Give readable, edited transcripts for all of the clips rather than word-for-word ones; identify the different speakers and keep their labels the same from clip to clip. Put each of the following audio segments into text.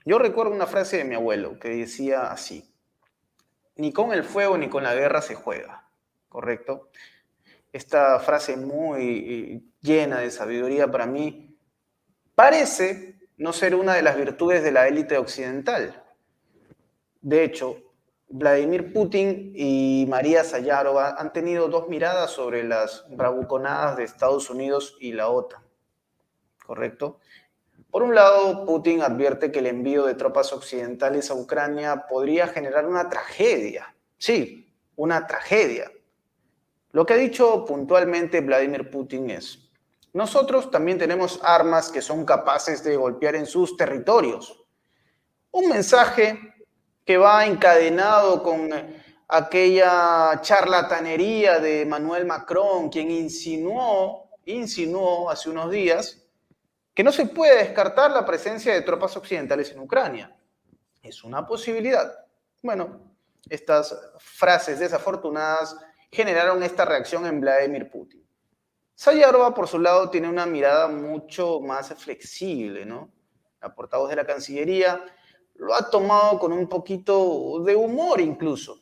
Speaker 1: Yo recuerdo una frase de mi abuelo que decía así: ni con el fuego ni con la guerra se juega, ¿correcto? Esta frase muy llena de sabiduría para mí parece no ser una de las virtudes de la élite occidental. De hecho, Vladimir Putin y María Sayarova han tenido dos miradas sobre las bravuconadas de Estados Unidos y la OTAN, ¿correcto? Por un lado, Putin advierte que el envío de tropas occidentales a Ucrania podría generar una tragedia. Sí, una tragedia. Lo que ha dicho puntualmente Vladimir Putin es: nosotros también tenemos armas que son capaces de golpear en sus territorios. Un mensaje que va encadenado con aquella charlatanería de Emmanuel Macron, quien insinuó hace unos días que no se puede descartar la presencia de tropas occidentales en Ucrania. Es una posibilidad. Bueno, estas frases desafortunadas generaron esta reacción en Vladimir Putin. Sayarova, por su lado, tiene una mirada mucho más flexible, ¿no? La portavoz de la Cancillería lo ha tomado con un poquito de humor incluso.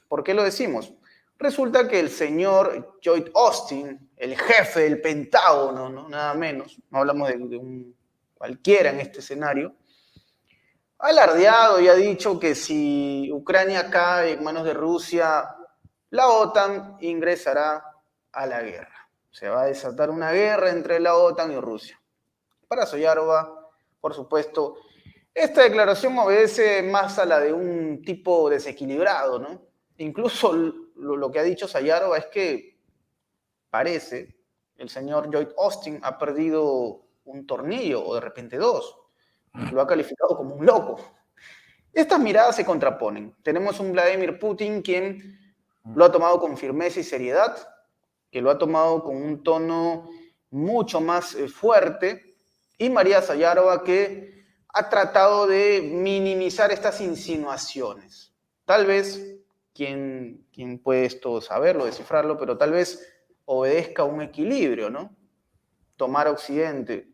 Speaker 1: ¿Por qué lo decimos? Resulta que el señor Lloyd Austin, el jefe del Pentágono, ¿no? Nada menos, no hablamos de un cualquiera en este escenario, ha alardeado y ha dicho que si Ucrania cae en manos de Rusia, la OTAN ingresará a la guerra. Se va a desatar una guerra entre la OTAN y Rusia. Para Soyarova, por supuesto, esta declaración obedece más a la de un tipo desequilibrado, ¿no? Incluso lo que ha dicho Sayarova es que parece el señor Lloyd Austin ha perdido un tornillo o de repente dos. Lo ha calificado como un loco. Estas miradas se contraponen. Tenemos un Vladimir Putin quien lo ha tomado con firmeza y seriedad, que lo ha tomado con un tono mucho más fuerte, y María Sayarova que ha tratado de minimizar estas insinuaciones. Tal vez, quien puede esto saberlo, descifrarlo, pero tal vez obedezca a un equilibrio, ¿no? Tomar a Occidente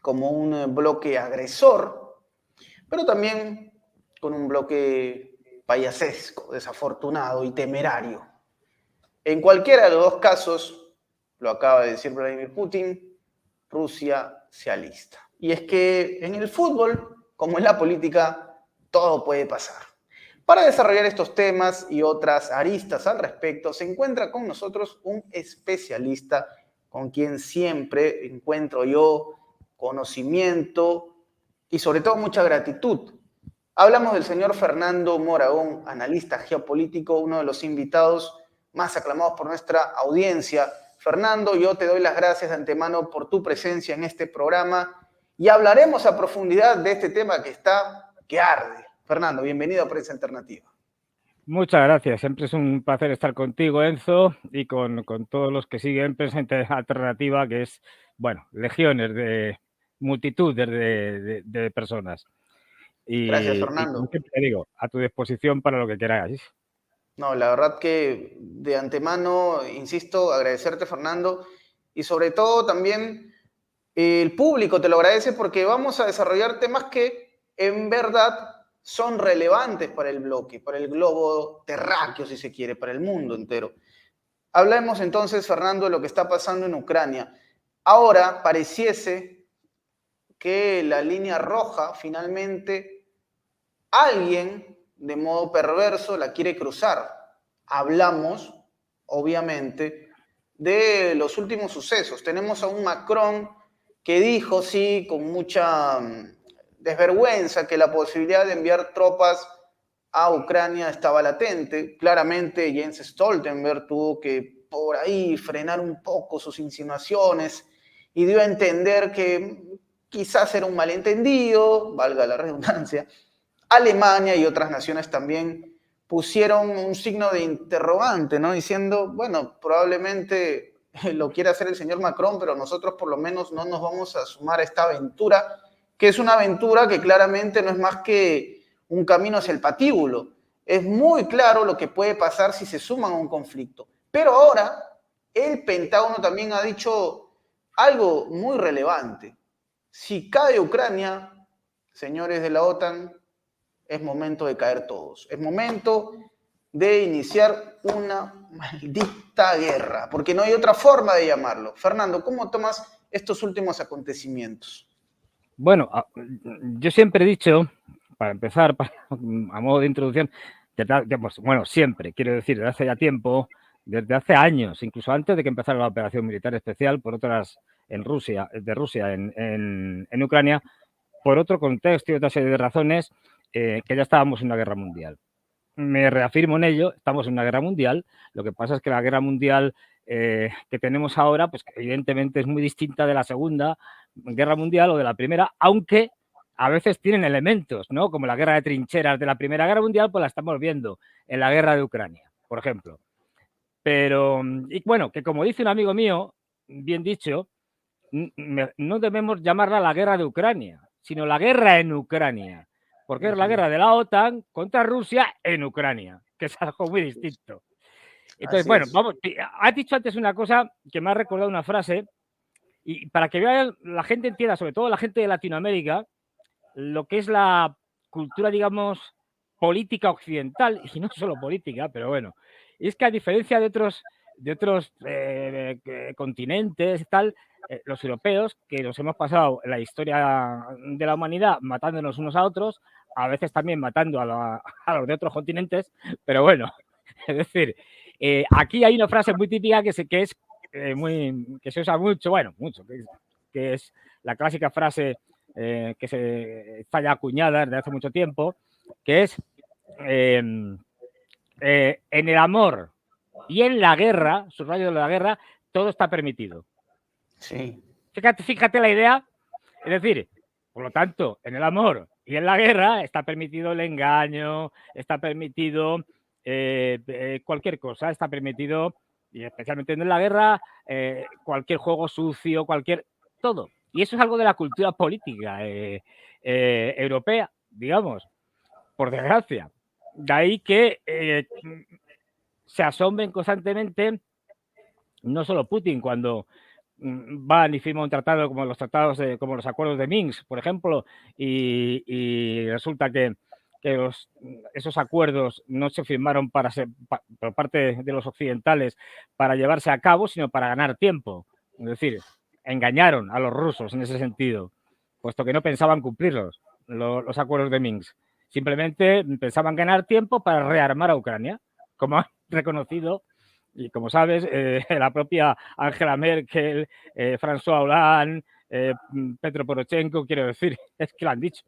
Speaker 1: como un bloque agresor, pero también con un bloque payasesco, desafortunado y temerario. En cualquiera de los dos casos, lo acaba de decir Vladimir Putin, Rusia se alista. Y es que en el fútbol, como en la política, todo puede pasar. Para desarrollar estos temas y otras aristas al respecto, se encuentra con nosotros un especialista con quien siempre encuentro yo conocimiento y sobre todo mucha gratitud. Hablamos del señor Fernando Moragón, analista geopolítico, uno de los invitados más aclamados por nuestra audiencia. Fernando, yo te doy las gracias de antemano por tu presencia en este programa y hablaremos a profundidad de este tema que arde. Fernando, bienvenido a Prensa Alternativa.
Speaker 2: Muchas gracias. Siempre es un placer estar contigo, Enzo, y con todos los que siguen Prensa Alternativa, que es, bueno, legiones de multitudes de personas.
Speaker 1: Gracias,
Speaker 2: Y como
Speaker 1: Fernando.
Speaker 2: siempre te digo, a tu disposición para lo que queráis.
Speaker 1: No, la verdad que de antemano, insisto, agradecerte, Fernando, y sobre todo también el público te lo agradece porque vamos a desarrollar temas que en verdad son relevantes para el bloque, para el globo terráqueo, si se quiere, para el mundo entero. Hablemos entonces, Fernando, de lo que está pasando en Ucrania. Ahora pareciese que la línea roja finalmente alguien de modo perverso la quiere cruzar. Hablamos, obviamente, de los últimos sucesos. Tenemos a un Macron que dijo, sí, con mucha desvergüenza, que la posibilidad de enviar tropas a Ucrania estaba latente. Claramente Jens Stoltenberg tuvo que por ahí frenar un poco sus insinuaciones y dio a entender que quizás era un malentendido, valga la redundancia. Alemania y otras naciones también pusieron un signo de interrogante, ¿no? Diciendo, bueno, probablemente lo quiere hacer el señor Macron, pero nosotros por lo menos no nos vamos a sumar a esta aventura, que es una aventura que claramente no es más que un camino hacia el patíbulo. Es muy claro lo que puede pasar si se suman a un conflicto. Pero ahora el Pentágono también ha dicho algo muy relevante. Si cae Ucrania, señores de la OTAN, es momento de caer todos. Es momento de iniciar una maldita guerra, porque no hay otra forma de llamarlo. Fernando, ¿cómo tomas estos últimos acontecimientos?
Speaker 2: Bueno, yo siempre he dicho, para empezar, a modo de introducción, bueno, siempre, quiero decir, desde hace ya tiempo, desde hace años, incluso antes de que empezara la operación militar especial por otras en Rusia, de Rusia en Ucrania, por otro contexto y otra serie de razones, que ya estábamos en una guerra mundial. Me reafirmo en ello, estamos en una guerra mundial. Lo que pasa es que la guerra mundial que tenemos ahora, pues evidentemente es muy distinta de la Segunda Guerra Mundial o de la Primera, aunque a veces tienen elementos, ¿no? Como la guerra de trincheras de la Primera Guerra Mundial, pues la estamos viendo en la guerra de Ucrania, por ejemplo. Pero, y bueno, que como dice un amigo mío, bien dicho, no debemos llamarla la guerra de Ucrania, sino la guerra en Ucrania, porque es la guerra de la OTAN contra Rusia en Ucrania, que es algo muy distinto. Entonces,
Speaker 1: Así
Speaker 2: bueno,
Speaker 1: es.
Speaker 2: vamos, has dicho antes una cosa que me ha recordado una frase, y para que vean, la gente entienda, sobre todo la gente de Latinoamérica, lo que es la cultura, digamos, política occidental, y no solo política, pero bueno, es que a diferencia de otros continentes y tal, los europeos, que nos hemos pasado en la historia de la humanidad matándonos unos a otros, a veces también matando a los de otros continentes, pero bueno, es decir, aquí hay una frase muy típica que se usa mucho, bueno, mucho, que es la clásica frase que está ya acuñada desde hace mucho tiempo, que es en el amor y en la guerra, subrayo de la guerra, todo está permitido.
Speaker 1: Sí.
Speaker 2: Fíjate la idea, es decir, por lo tanto, en el amor y en la guerra está permitido el engaño, está permitido cualquier cosa, está permitido, y especialmente en la guerra, cualquier juego sucio, todo. Y eso es algo de la cultura política europea, digamos, por desgracia. De ahí que se asombren constantemente, no solo Putin, cuando van y firma un tratado como los tratados, como los acuerdos de Minsk, por ejemplo, y resulta que esos acuerdos no se firmaron por parte de los occidentales para llevarse a cabo, sino para ganar tiempo. Es decir, engañaron a los rusos en ese sentido, puesto que no pensaban cumplirlos, los acuerdos de Minsk. Simplemente pensaban ganar tiempo para rearmar a Ucrania, como han reconocido. Y como sabes, la propia Angela Merkel, François Hollande, Petro Poroshenko, quiero decir, es que lo han dicho.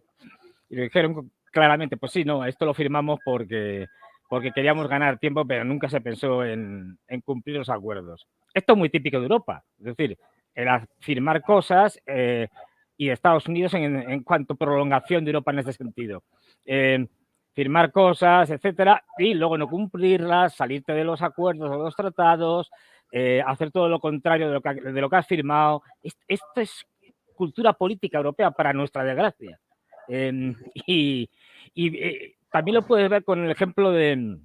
Speaker 2: Y lo dijeron claramente, pues sí, no, esto lo firmamos porque queríamos ganar tiempo, pero nunca se pensó en cumplir los acuerdos. Esto es muy típico de Europa, es decir, el firmar cosas y Estados Unidos en cuanto a prolongación de Europa en ese sentido. Firmar cosas, etcétera, y luego no cumplirlas, salirte de los acuerdos o de los tratados, hacer todo lo contrario de lo que has firmado. Esto es cultura política europea, para nuestra desgracia. Y también lo puedes ver con el ejemplo de...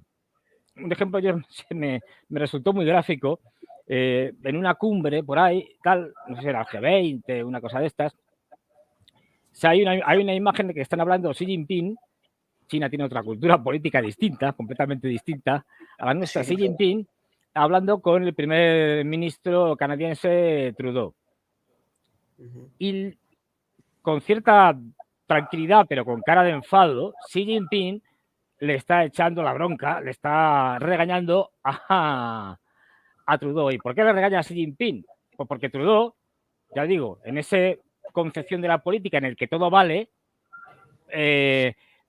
Speaker 2: Un ejemplo me resultó muy gráfico. En una cumbre por ahí, tal, no sé si era el G20, una cosa de estas, hay una imagen de que están hablando Xi Jinping. China tiene otra cultura política distinta, completamente distinta a la nuestra. Sí. Xi Jinping hablando con el primer ministro canadiense Trudeau. Y con cierta tranquilidad, pero con cara de enfado, Xi Jinping le está echando la bronca, le está regañando a Trudeau. ¿Y por qué le regaña a Xi Jinping? Pues porque Trudeau, ya digo, en esa concepción de la política en el que todo vale,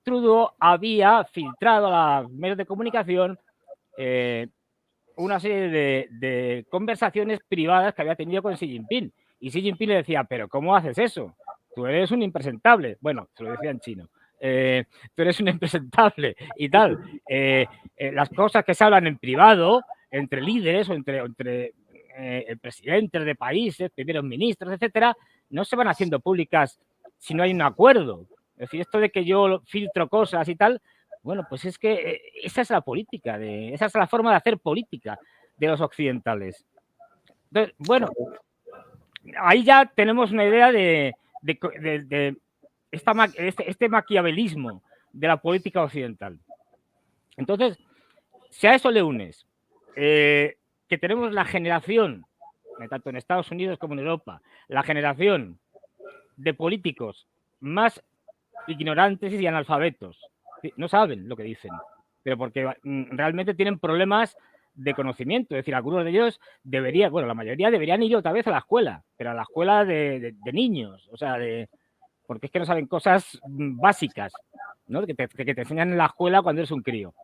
Speaker 2: Trudeau había filtrado a los medios de comunicación una serie de conversaciones privadas que había tenido con Xi Jinping. Y Xi Jinping le decía, pero ¿cómo haces eso? Tú eres un impresentable. Bueno, se lo decía en chino. Tú eres un impresentable y tal. Las cosas que se hablan en privado, entre líderes o entre presidentes de países, primeros ministros, etcétera, no se van haciendo públicas si no hay un acuerdo. Es decir, esto de que yo filtro cosas y tal, bueno, pues es que esa es la política, esa es la forma de hacer política de los occidentales. Entonces, bueno, ahí ya tenemos una idea de este maquiavelismo de la política occidental. Entonces, si a eso le unes que tenemos la generación, tanto en Estados Unidos como en Europa, la generación de políticos más ignorantes y analfabetos, no saben lo que dicen, pero porque realmente tienen problemas de conocimiento. Es decir, algunos de ellos deberían, bueno, la mayoría deberían ir otra vez a la escuela, pero a la escuela de niños, o sea, porque es que no saben cosas básicas, ¿no? Que te enseñan en la escuela cuando eres un crío,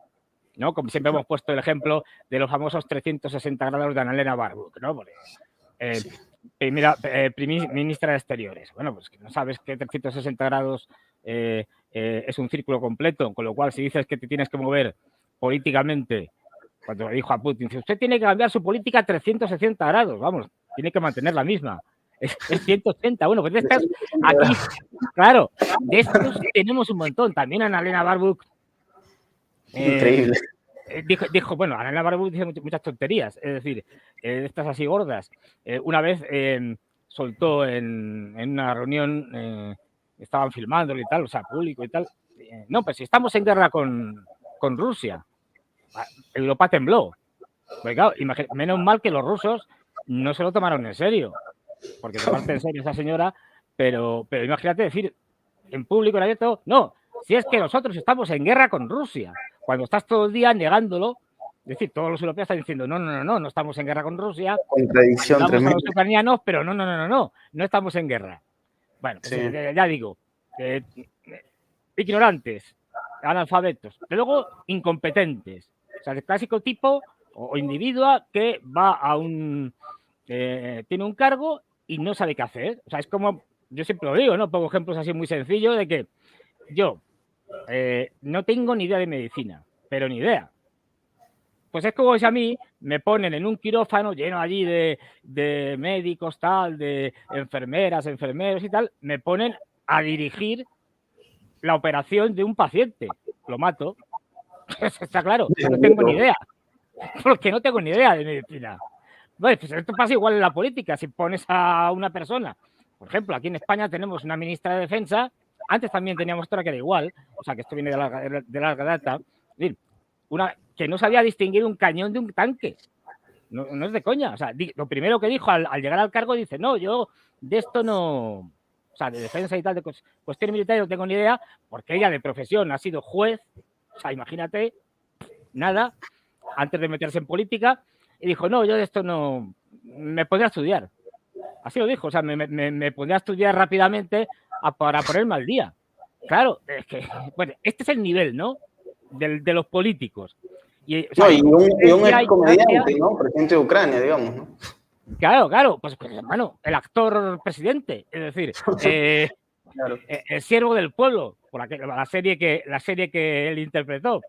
Speaker 2: ¿no? Como siempre hemos puesto el ejemplo de los famosos 360 grados de Annalena Baerbock, ¿no? Porque, primera ministra de Exteriores. Bueno, pues que no sabes que 360 grados es un círculo completo, con lo cual si dices que te tienes que mover políticamente, cuando le dijo a Putin, dice, usted tiene que cambiar su política a 360 grados, vamos, tiene que mantener la misma. Es 180, bueno, pues de estas, aquí, claro, de estos tenemos un montón. También Annalena Baerbock.
Speaker 1: Increíble.
Speaker 2: Dijo, bueno, Annalena Baerbock dice muchas tonterías, es decir, estas así gordas. Una vez soltó en una reunión, estaban filmándolo y tal, o sea, público y tal. No, pues si estamos en guerra con Rusia, Europa tembló. Porque, claro, menos mal que los rusos no se lo tomaron en serio, porque tomarse en serio esa señora, pero imagínate decir en público, en abierto, no, si es que nosotros estamos en guerra con Rusia, cuando estás todo el día negándolo. Es decir, todos los europeos están diciendo, no estamos en guerra con Rusia,
Speaker 1: contradicción
Speaker 2: vamos a
Speaker 1: tremenda.
Speaker 2: los ucranianos, pero no estamos en guerra. Bueno, pues sí. Ya digo, ignorantes, analfabetos, pero luego incompetentes. O sea, el clásico tipo o individuo que va a tiene un cargo y no sabe qué hacer. O sea, es como, yo siempre lo digo, ¿no? Pongo ejemplos así muy sencillos de que yo no tengo ni idea de medicina, pero ni idea. Pues es como si a mí me ponen en un quirófano lleno allí de médicos, tal, de enfermeras, enfermeros y tal, me ponen a dirigir la operación de un paciente. Lo mato. Está claro, no tengo ni idea. Porque no tengo ni idea de medicina. Bueno, pues esto pasa igual en la política. Si pones a una persona, por ejemplo, aquí en España tenemos una ministra de Defensa, antes también teníamos otra que era igual, o sea, que esto viene de larga data, una que no sabía distinguir un cañón de un tanque. No es de coña. O sea, lo primero que dijo al llegar al cargo, dice, no, yo de esto no, o sea, de defensa y tal, de cuestiones militares no tengo ni idea, porque ella de profesión ha sido juez, o sea, imagínate, nada, antes de meterse en política, y dijo, no, yo de esto no, me podría estudiar. Así lo dijo, o sea, me podría estudiar rápidamente para ponerme al día. Claro, es que, bueno, este es el nivel, ¿no? De los políticos.
Speaker 1: Y, o sea, no, y un ex comediante, ¿no? Presidente de Ucrania, digamos, ¿no?
Speaker 2: Claro, pues hermano, el actor presidente, es decir, claro. El siervo del pueblo, por la serie que él interpretó.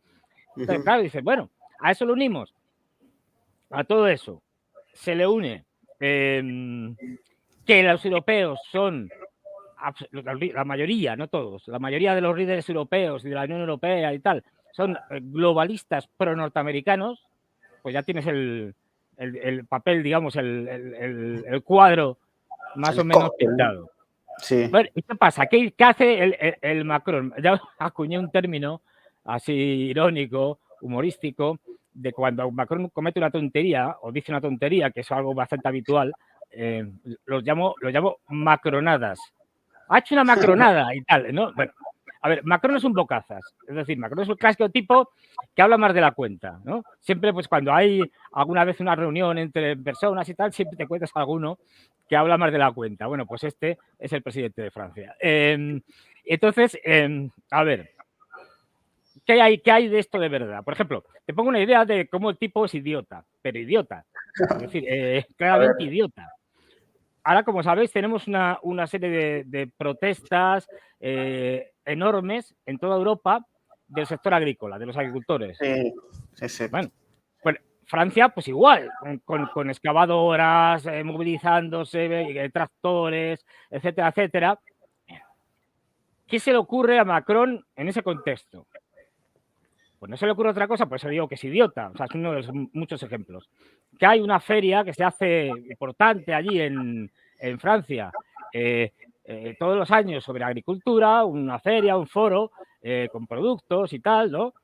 Speaker 2: Entonces, claro, dice, bueno, a eso lo unimos, a todo eso se le une que los europeos son, la mayoría, no todos, la mayoría de los líderes europeos y de la Unión Europea y tal, son globalistas pro-norteamericanos, pues ya tienes el papel, digamos, el cuadro más o menos pintado.
Speaker 1: Sí.
Speaker 2: Bueno, ¿y qué pasa? ¿Qué hace el Macron? Ya acuñé un término así irónico, humorístico, de cuando Macron comete una tontería o dice una tontería, que es algo bastante habitual, los llamo macronadas. Ha hecho una macronada y tal, ¿no? Bueno, a ver, Macron es un bocazas, es decir, Macron es un clásico tipo que habla más de la cuenta, ¿no? Siempre, pues cuando hay alguna vez una reunión entre personas y tal, siempre te cuentas a alguno que habla más de la cuenta. Bueno, pues este es el presidente de Francia. Entonces, a ver, ¿qué hay de esto de verdad? Por ejemplo, te pongo una idea de cómo el tipo es idiota, pero idiota. Es decir, claramente idiota. Ahora, como sabéis, tenemos una serie de protestas enormes en toda Europa del sector agrícola, de los agricultores.
Speaker 1: Sí.
Speaker 2: Bueno, pues Francia, pues igual, con excavadoras, movilizándose, tractores, etcétera, etcétera. ¿Qué se le ocurre a Macron en ese contexto? Pues no se le ocurre otra cosa, por eso digo que es idiota. O sea, es uno de los muchos ejemplos. Que hay una feria que se hace importante allí en Francia, todos los años sobre agricultura, una feria, un foro con productos y tal, ¿no?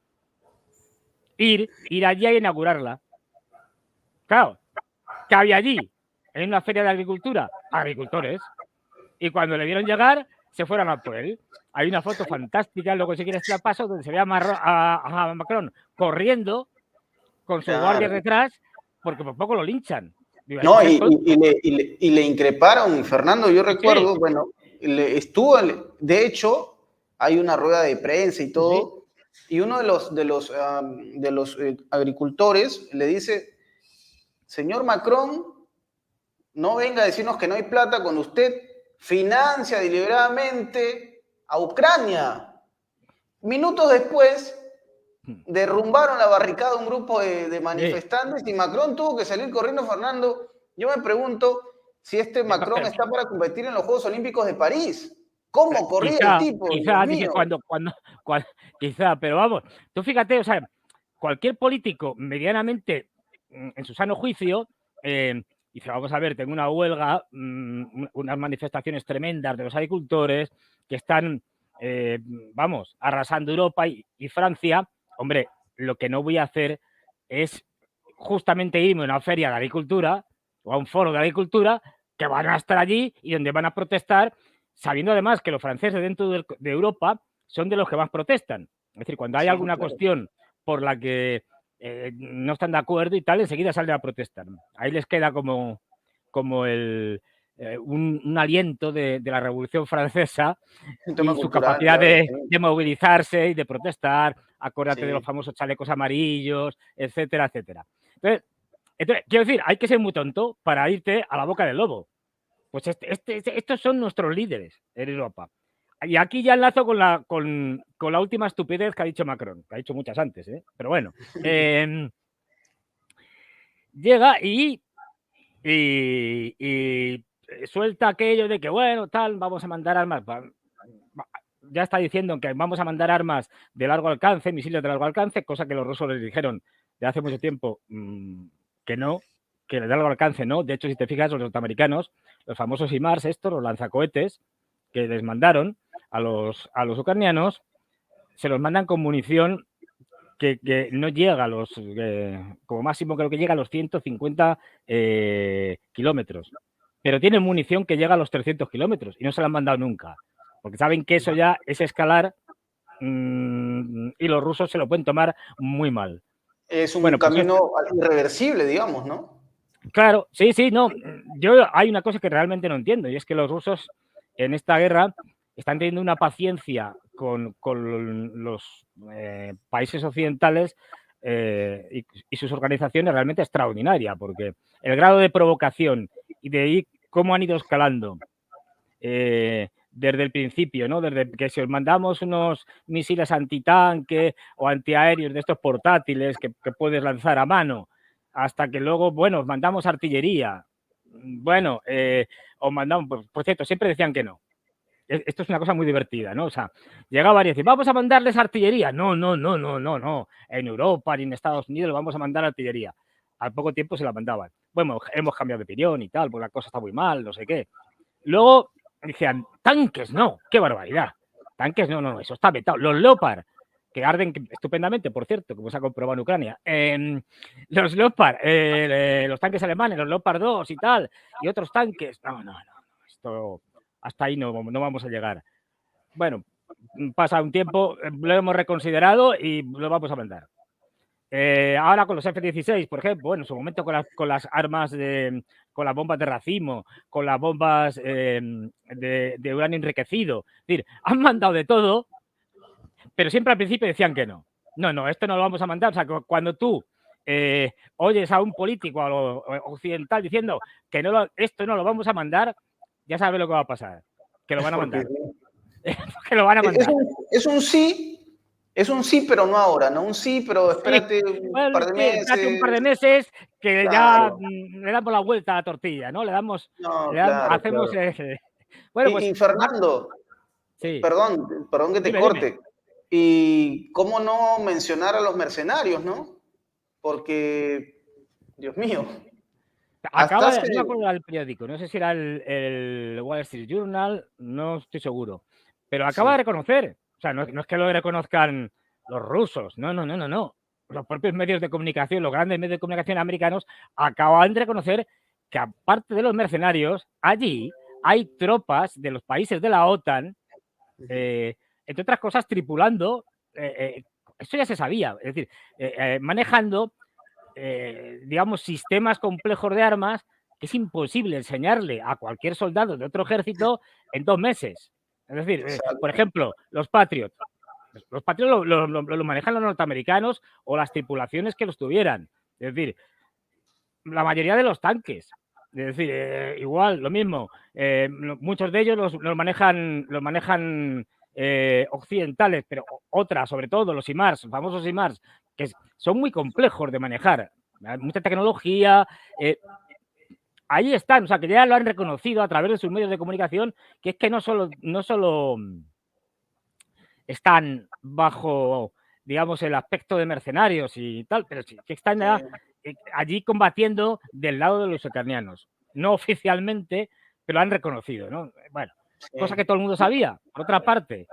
Speaker 2: Ir allí a inaugurarla. Claro, ¿qué había allí? En una feria de agricultura, agricultores. Y cuando le vieron llegar, se fueron a por él. Hay una foto fantástica, luego si quieres te la paso, donde se ve a Macron corriendo con sus guardias detrás, porque por poco lo linchan. Digo, hay que
Speaker 1: No,
Speaker 2: ser tonto.
Speaker 1: y le increparon, Fernando, yo recuerdo,
Speaker 2: Sí.
Speaker 1: bueno, de hecho, hay una rueda de prensa y todo, y uno de los agricultores le dice, señor Macron, no venga a decirnos que no hay plata cuando usted financia deliberadamente a Ucrania. Minutos después, derrumbaron la barricada un grupo de manifestantes y Macron tuvo que salir corriendo, Fernando. Yo me pregunto si este Macron está para competir en los Juegos Olímpicos de París. ¿Cómo corría el tipo? Dios
Speaker 2: Dice,
Speaker 1: mío.
Speaker 2: quizá, pero vamos, tú fíjate, o sea, cualquier político medianamente en su sano juicio dice, vamos a ver, tengo una huelga, unas manifestaciones tremendas de los agricultores que están, vamos, arrasando Europa y Francia. Hombre, lo que no voy a hacer es justamente irme a una feria de agricultura o a un foro de agricultura que van a estar allí y donde van a protestar, sabiendo además que los franceses dentro de Europa son de los que más protestan. Es decir, cuando hay alguna cuestión por la que no están de acuerdo y tal, enseguida salen a protestar. Ahí les queda como un aliento de la Revolución Francesa y su
Speaker 1: cultural,
Speaker 2: capacidad
Speaker 1: claro,
Speaker 2: de movilizarse y de protestar. Acuérdate de los
Speaker 1: sí.
Speaker 2: famosos chalecos amarillos, etcétera, etcétera. Entonces, quiero decir, hay que ser muy tonto para irte a la boca del lobo. Pues estos son nuestros líderes en Europa. Y aquí ya enlazo con la última estupidez que ha dicho Macron, que ha dicho muchas antes, pero bueno. Llega y suelta aquello de que, bueno, tal, vamos a mandar armas. Ya está diciendo que vamos a mandar armas de largo alcance, misiles de largo alcance, cosa que los rusos les dijeron de hace mucho tiempo que no, que de largo alcance no. De hecho, si te fijas, los norteamericanos, los famosos HIMARS, los lanzacohetes que les mandaron a los ucranianos, se los mandan con munición que no llega a los, como máximo creo que llega a los 150 kilómetros, pero tienen munición que llega a los 300 kilómetros y no se la han mandado nunca, porque saben que eso ya es escalar y los rusos se lo pueden tomar muy mal.
Speaker 1: Es un camino irreversible, digamos, ¿no?
Speaker 2: Claro, sí, no. Yo hay una cosa que realmente no entiendo y es que los rusos en esta guerra están teniendo una paciencia con los países occidentales y sus organizaciones realmente extraordinaria, porque el grado de provocación y de cómo han ido escalando desde el principio, ¿no? Desde que si os mandamos unos misiles antitanque o antiaéreos de estos portátiles que puedes lanzar a mano, hasta que luego, bueno, os mandamos artillería. Bueno, os mandamos, por cierto, siempre decían que no. Esto es una cosa muy divertida, ¿no? O sea, llegaba y decía, vamos a mandarles artillería. No. En Europa ni en Estados Unidos vamos a mandar artillería. Al poco tiempo se la mandaban. Bueno, hemos cambiado de opinión y tal, porque la cosa está muy mal, no sé qué. Luego decían, tanques no, qué barbaridad. Tanques no, eso está vetado. Los Leopard, que arden estupendamente, por cierto, como se ha comprobado en Ucrania. Los Leopard, los tanques alemanes, los Leopard 2 y tal, y otros tanques. No, esto hasta ahí no vamos a llegar. Bueno, pasa un tiempo, lo hemos reconsiderado y lo vamos a mandar. Ahora con los F-16, por ejemplo, bueno, en su momento con las armas, con las bombas de racimo, con las bombas de uranio enriquecido. Es decir, han mandado de todo, pero siempre al principio decían que no. No, esto no lo vamos a mandar. O sea, cuando tú oyes a un político occidental diciendo que esto no lo vamos a mandar, ya sabes lo que va a pasar. Que lo van a mandar. Que lo van a mandar.
Speaker 1: Es un sí, pero no ahora, ¿no? Un sí, pero espérate un par de meses.
Speaker 2: Espérate un par de meses que claro. Ya le damos la vuelta a la tortilla, ¿no? Hacemos...
Speaker 1: Claro.
Speaker 2: Bueno, pues...
Speaker 1: Y Fernando,
Speaker 2: sí.
Speaker 1: perdón que te corte. Dime. Y cómo no mencionar a los mercenarios, ¿no? Porque, Dios mío, Hasta
Speaker 2: No me
Speaker 1: hace...
Speaker 2: acuerdo del periódico, no sé si era el Wall Street Journal, no estoy seguro, pero acaba de
Speaker 1: Sí,
Speaker 2: reconocer, o sea, no es que lo reconozcan los rusos, no. Los propios medios de comunicación, los grandes medios de comunicación americanos, acaban de reconocer que aparte de los mercenarios, allí hay tropas de los países de la OTAN, entre otras cosas, tripulando, eso ya se sabía, es decir, manejando digamos, sistemas complejos de armas que es imposible enseñarle a cualquier soldado de otro ejército en 2 meses. Es decir, por
Speaker 1: exacto.
Speaker 2: ejemplo, los Patriot. Los Patriot lo manejan los norteamericanos o las tripulaciones que los tuvieran. Es decir, la mayoría de los tanques. Es decir, igual, lo mismo. Muchos de ellos los manejan occidentales, pero otras, sobre todo los IMARS, los famosos IMARS, que son muy complejos de manejar. Hay mucha tecnología. Ahí están, o sea, que ya lo han reconocido a través de sus medios de comunicación, que es que no solo están bajo, digamos, el aspecto de mercenarios y tal, pero sí que están ya allí combatiendo del lado de los ucranianos. No oficialmente, pero han reconocido, ¿no? Bueno, cosa que todo el mundo sabía, por otra parte.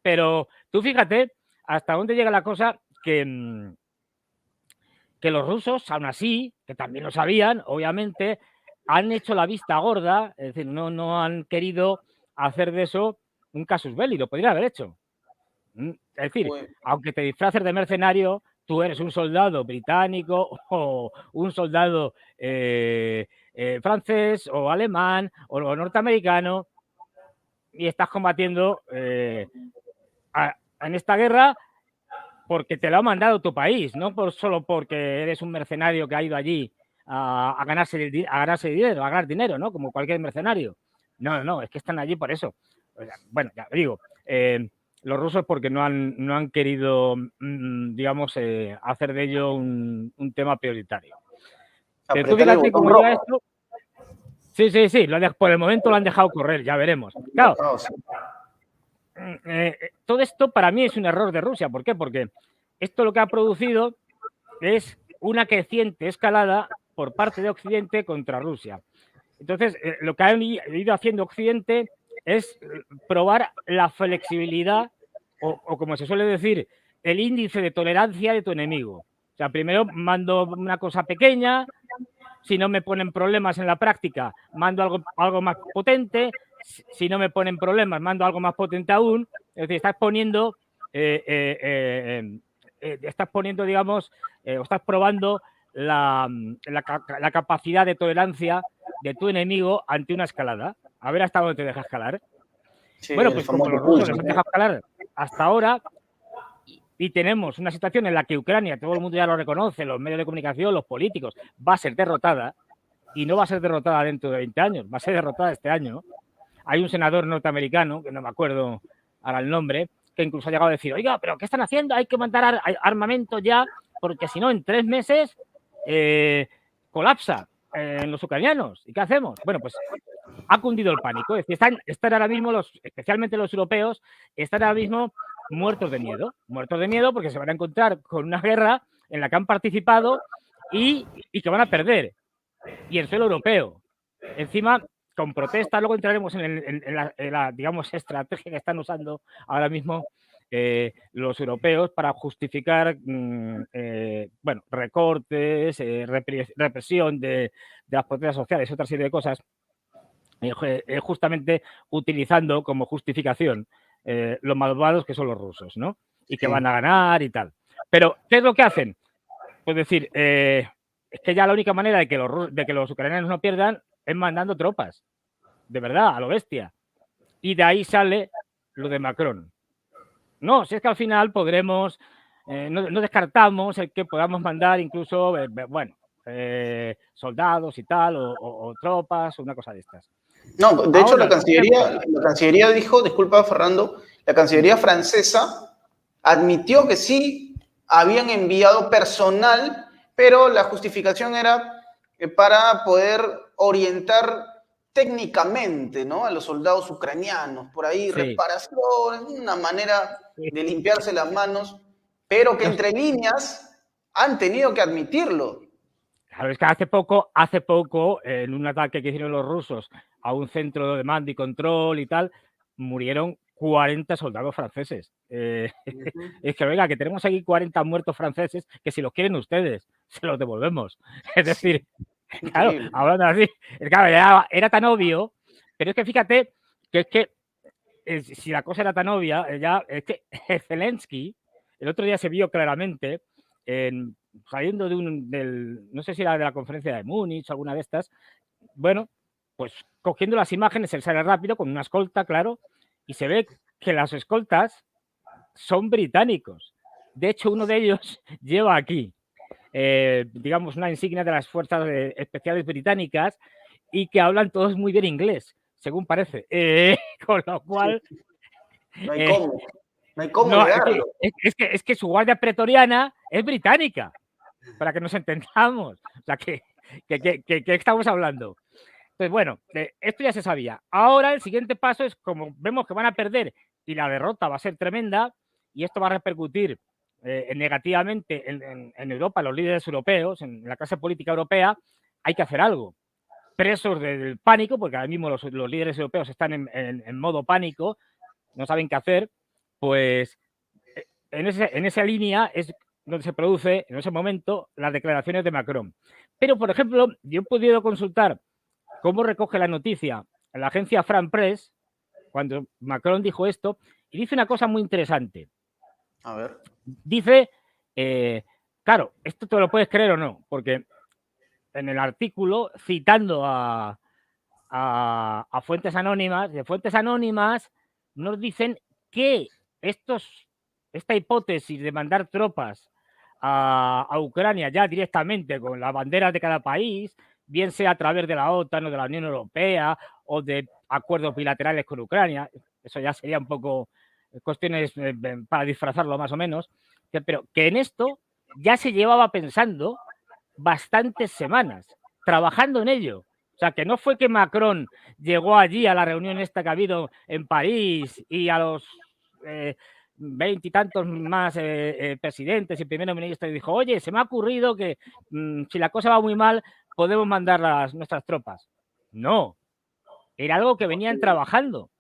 Speaker 2: Pero tú fíjate hasta dónde llega la cosa que los rusos, aún así, que también lo sabían, obviamente, han hecho la vista gorda, es decir, no han querido hacer de eso un casus belli, lo podrían haber hecho. Es decir,
Speaker 1: Pues,
Speaker 2: aunque te disfraces de mercenario, tú eres un soldado británico o un soldado francés o alemán o norteamericano y estás combatiendo en esta guerra porque te lo ha mandado tu país, no solo porque eres un mercenario que ha ido allí a ganarse dinero, a ganar dinero, ¿no? Como cualquier mercenario. No, es que están allí por eso. Bueno, ya digo, los rusos porque no han querido, digamos, hacer de ello un tema prioritario. Pero tú
Speaker 1: apretar el
Speaker 2: fíjate
Speaker 1: botón
Speaker 2: cómo lleva
Speaker 1: rojo.
Speaker 2: esto. Sí, por el momento lo han dejado correr, ya veremos. Claro,
Speaker 1: Oh, sí.
Speaker 2: todo esto para mí es un error de Rusia. ¿Por qué? Porque esto lo que ha producido es una creciente escalada por parte de Occidente contra Rusia. Entonces, lo que ha ido haciendo Occidente es probar la flexibilidad o, como se suele decir, el índice de tolerancia de tu enemigo. O sea, primero mando una cosa pequeña, si no me ponen problemas en la práctica, mando algo más potente, si no me ponen problemas, mando algo más potente aún. Es decir, estás poniendo, digamos, o estás probando la capacidad de tolerancia de tu enemigo ante una escalada. A ver hasta dónde te deja escalar.
Speaker 1: Sí,
Speaker 2: Bueno,
Speaker 1: el
Speaker 2: pues como
Speaker 1: famoso
Speaker 2: los rusos
Speaker 1: pulso.
Speaker 2: les han dejado escalar hasta ahora, y tenemos una situación en la que Ucrania, todo el mundo ya lo reconoce, los medios de comunicación, los políticos, va a ser derrotada, y no va a ser derrotada dentro de 20 años, va a ser derrotada este año. Hay un senador norteamericano, que no me acuerdo ahora el nombre, que incluso ha llegado a decir, oiga, pero ¿qué están haciendo? Hay que mandar armamento ya, porque si no, en 3 meses colapsa en los ucranianos. ¿Y qué hacemos? Bueno, pues ha cundido el pánico. Es decir, están ahora mismo, especialmente los europeos, están ahora mismo muertos de miedo porque se van a encontrar con una guerra en la que han participado y que van a perder. Y en suelo europeo. Encima, con protesta, luego entraremos en la, digamos, estrategia que están usando ahora mismo los europeos para justificar, bueno, recortes, represión de las protestas sociales y otra serie de cosas, justamente utilizando como justificación los malvados que son los rusos, ¿no? Y que
Speaker 1: Sí.
Speaker 2: van a ganar y tal. Pero, ¿qué es lo que hacen? Pues decir, es que ya la única manera de que los ucranianos no pierdan es mandando tropas, de verdad, a lo bestia. Y de ahí sale lo de Macron. No, si es que al final podremos, no descartamos el que podamos mandar incluso, bueno, soldados y tal, o tropas, o una cosa de estas.
Speaker 1: No, de hecho
Speaker 2: Ahora, lo que vemos,
Speaker 1: La Cancillería dijo, disculpa Fernando, la Cancillería francesa admitió que sí habían enviado personal, pero la justificación era para poder orientar técnicamente, ¿no?, a los soldados ucranianos, por ahí
Speaker 2: sí,
Speaker 1: reparación, una manera
Speaker 2: sí,
Speaker 1: de limpiarse las manos, pero que
Speaker 2: los,
Speaker 1: entre líneas han tenido que admitirlo.
Speaker 2: Claro, es que hace poco, en un ataque que hicieron los rusos a un centro de mando y control y tal, murieron 40 soldados franceses. Es que, venga, que tenemos aquí 40 muertos franceses, que si los quieren ustedes, se los devolvemos. Es
Speaker 1: Sí,
Speaker 2: decir, claro,
Speaker 1: increíble.
Speaker 2: hablando así, claro, era tan obvio, pero es que fíjate que si la cosa era tan obvia, es que Zelensky el otro día se vio claramente saliendo no sé si era de la conferencia de Múnich o alguna de estas, bueno, pues cogiendo las imágenes, él sale rápido con una escolta, claro, y se ve que las escoltas son británicos. De hecho, uno de ellos lleva aquí, digamos, una insignia de las fuerzas especiales británicas y que hablan todos muy bien inglés, según parece. Con lo cual,
Speaker 1: No hay
Speaker 2: eh,
Speaker 1: cómo, no hay cómo
Speaker 2: no,
Speaker 1: negarlo.
Speaker 2: es que su guardia pretoriana es británica, para que nos entendamos. O sea, ¿qué estamos hablando? Entonces, bueno, esto ya se sabía. Ahora el siguiente paso es, como vemos que van a perder y la derrota va a ser tremenda, y esto va a repercutir negativamente en Europa, los líderes europeos, en la clase política europea, hay que hacer algo. Presos del pánico, porque ahora mismo los líderes europeos están en modo pánico, no saben qué hacer, pues en esa línea es donde se produce en ese momento las declaraciones de Macron. Pero, por ejemplo, yo he podido consultar cómo recoge la noticia la agencia France Press cuando Macron dijo esto, y dice una cosa muy interesante.
Speaker 1: A ver.
Speaker 2: Dice, claro, esto te lo puedes creer o no, porque en el artículo, citando a fuentes anónimas, de fuentes anónimas nos dicen que esta hipótesis de mandar tropas a Ucrania ya directamente con las banderas de cada país, bien sea a través de la OTAN o de la Unión Europea o de acuerdos bilaterales con Ucrania, eso ya sería un poco cuestiones para disfrazarlo más o menos, pero que en esto ya se llevaba pensando bastantes semanas, trabajando en ello. O sea, que no fue que Macron llegó allí a la reunión esta que ha habido en París y a los 20 y tantos más presidentes y primeros ministros y dijo, oye, se me ha ocurrido que si la cosa va muy mal, podemos mandar nuestras tropas. No, era algo que venían trabajando.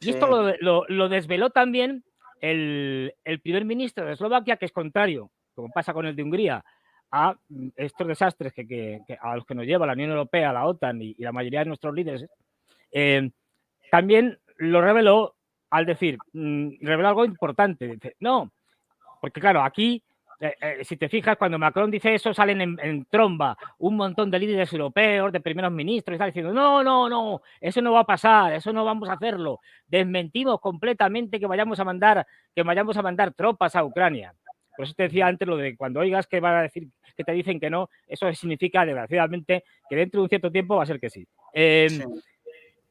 Speaker 2: Y esto lo desveló también el primer ministro de Eslovaquia, que es contrario, como pasa con el de Hungría, a estos desastres a los que nos lleva la Unión Europea, la OTAN y la mayoría de nuestros líderes, también lo reveló al decir, reveló algo importante. Dice, no, porque claro, aquí, si te fijas, cuando Macron dice eso, salen en tromba un montón de líderes europeos, de primeros ministros, y están diciendo, no, eso no va a pasar, eso no vamos a hacerlo. Desmentimos completamente que vayamos a mandar tropas a Ucrania. Por eso te decía antes lo de cuando oigas que van a decir, que te dicen que no, eso significa, desgraciadamente, que dentro de un cierto tiempo va a ser que sí. Sí.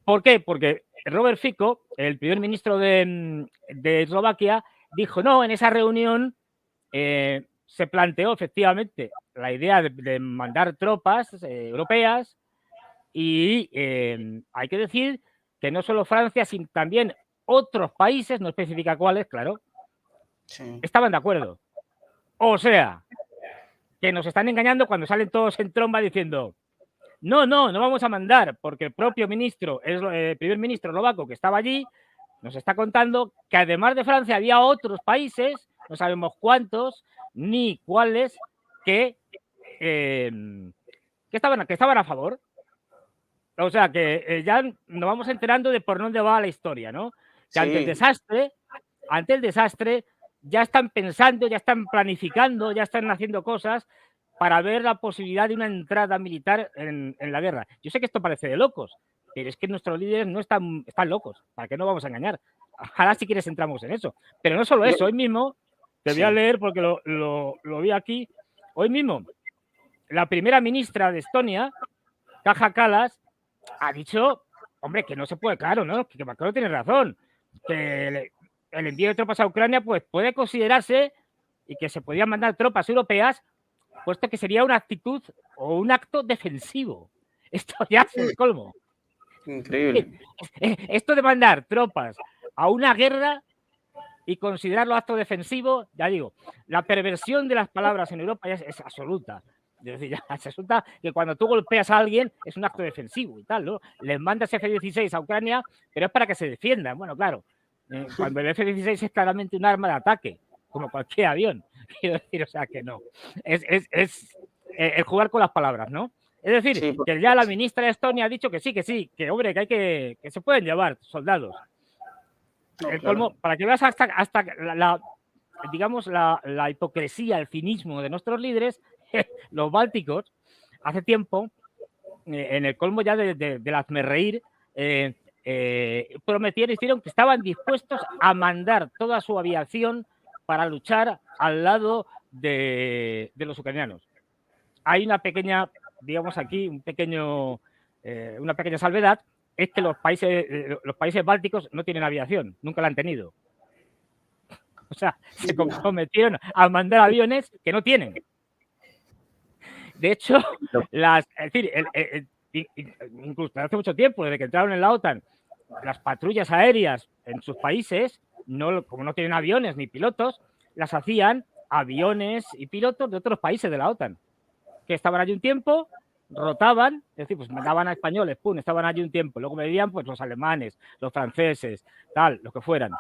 Speaker 2: ¿Por qué? Porque Robert Fico, el primer ministro de Eslovaquia, dijo, no, en esa reunión se planteó efectivamente la idea de mandar tropas europeas y hay que decir que no solo Francia, sino también otros países, no especifica cuáles, claro, estaban de acuerdo. O sea, que nos están engañando cuando salen todos en tromba diciendo, no vamos a mandar, porque el propio ministro, el primer ministro eslovaco que estaba allí, nos está contando que además de Francia había otros países, no sabemos cuántos ni cuáles, que estaban a favor. O sea, que ya nos vamos enterando de por dónde va la historia, ¿no? Que ante el desastre, ya están pensando, ya están planificando, ya están haciendo cosas para ver la posibilidad de una entrada militar en la guerra. Yo sé que esto parece de locos, pero es que nuestros líderes no están locos. ¿Para qué no vamos a engañar? Ojalá si quieres entramos en eso. Pero no solo eso, hoy mismo, te voy a leer porque lo vi aquí, hoy mismo, la primera ministra de Estonia, Kaja Kallas, ha dicho, hombre, que no se puede, claro, ¿no? Que Macron tiene razón, que el envío de tropas a Ucrania pues puede considerarse y que se podían mandar tropas europeas, puesto que sería una actitud o un acto defensivo. Esto ya es el colmo.
Speaker 1: Increíble.
Speaker 2: Esto de mandar tropas a una guerra y considerarlo acto defensivo, ya digo, la perversión de las palabras en Europa es absoluta. Es decir, ya resulta que cuando tú golpeas a alguien es un acto defensivo y tal, ¿no? Les mandas F-16 a Ucrania, pero es para que se defiendan. Bueno, claro, cuando el F-16 es claramente un arma de ataque, como cualquier avión. Quiero decir, o sea, que no. Es el jugar con las palabras, ¿no? Es decir,
Speaker 1: Sí,
Speaker 2: que ya la ministra de Estonia ha dicho que sí, que hombre, que hay que se pueden llevar soldados.
Speaker 1: no,
Speaker 2: El
Speaker 1: claro.
Speaker 2: colmo, para que veas hasta digamos, la hipocresía, el cinismo de nuestros líderes, los bálticos, hace tiempo, en el colmo ya del hazmerreír, prometieron, hicieron que estaban dispuestos a mandar toda su aviación para luchar al lado de los ucranianos. Hay una pequeña, digamos aquí, una pequeña salvedad, es que los países bálticos no tienen aviación, nunca la han tenido. O sea, se comprometieron a mandar aviones que no tienen. De hecho, es decir, incluso hace mucho tiempo, desde que entraron en la OTAN, las patrullas aéreas en sus países, como no tienen aviones ni pilotos, las hacían aviones y pilotos de otros países de la OTAN, que estaban allí un tiempo, rotaban, es decir, pues mandaban a españoles, pum, estaban allí un tiempo, luego venían pues los alemanes, los franceses, tal, los que fueran.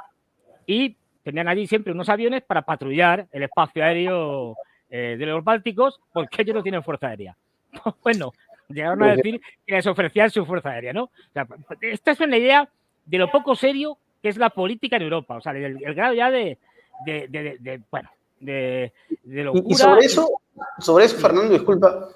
Speaker 2: Y tenían allí siempre unos aviones para patrullar el espacio aéreo de los Bálticos, porque ellos no tienen fuerza aérea. Bueno, llegaron a decir que les ofrecían su fuerza aérea, ¿no? O sea, esta es una idea de lo poco serio que es la política en Europa, o sea, el grado ya de locura.
Speaker 1: Y sobre eso, Fernando, disculpa,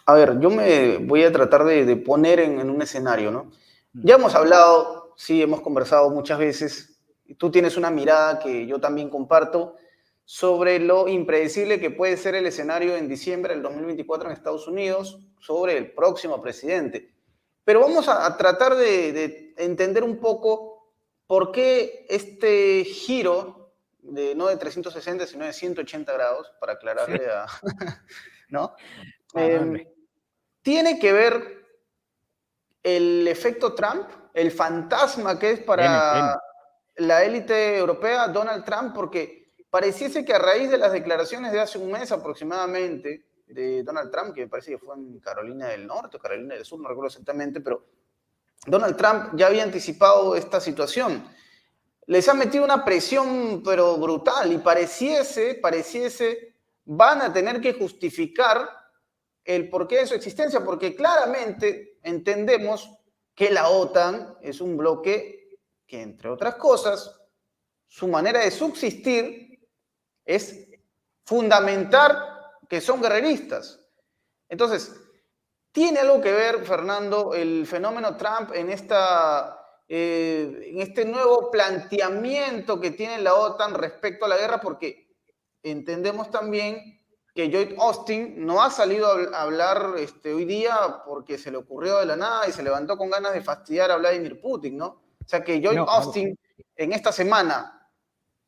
Speaker 1: a ver, yo me voy a tratar de poner en un escenario, ¿no? Ya hemos hablado, sí, hemos conversado muchas veces, y tú tienes una mirada que yo también comparto sobre lo impredecible que puede ser el escenario en diciembre del 2024 en Estados Unidos sobre el próximo presidente. Pero vamos a tratar de entender un poco por qué este giro no de 360, sino de 180 grados, para aclararle a... ¿no? Tiene que ver el efecto Trump, el fantasma que es para la élite europea Donald Trump, porque pareciese que a raíz de las declaraciones de hace un mes aproximadamente de Donald Trump, que me parece que fue en Carolina del Norte o Carolina del Sur, no recuerdo exactamente, pero Donald Trump ya había anticipado esta situación. Les ha metido una presión, pero brutal, y pareciese, van a tener que justificar el porqué de su existencia, porque claramente entendemos que la OTAN es un bloque que, entre otras cosas, su manera de subsistir es fundamentar que son guerreristas. Entonces, ¿tiene algo que ver, Fernando, el fenómeno Trump en este nuevo planteamiento que tiene la OTAN respecto a la guerra? Porque entendemos también que Lloyd Austin no ha salido a hablar hoy día porque se le ocurrió de la nada y se levantó con ganas de fastidiar a Vladimir Putin, ¿no? O sea, que Lloyd Austin en esta semana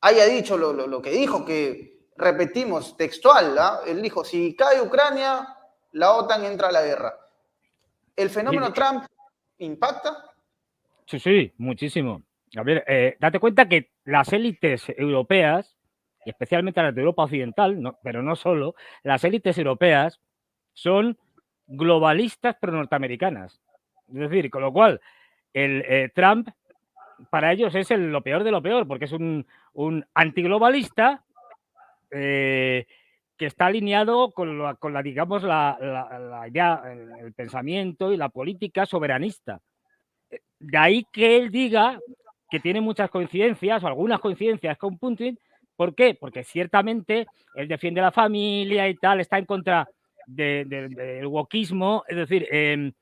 Speaker 1: haya dicho lo que dijo, que repetimos textual, ¿eh? Él dijo, si cae Ucrania, la OTAN entra a la guerra. ¿El fenómeno Trump impacta?
Speaker 2: Sí, muchísimo. A ver, date cuenta que las élites europeas, y especialmente las de Europa Occidental, pero no solo, las élites europeas son globalistas pero norteamericanas. Es decir, con lo cual, Trump para ellos es lo peor de lo peor, porque es un antiglobalista que está alineado con la digamos, la idea, el pensamiento y la política soberanista. De ahí que él diga que tiene muchas coincidencias o algunas coincidencias con Putin. ¿Por qué? Porque ciertamente él defiende la familia y tal, está en contra del wokismo, es decir,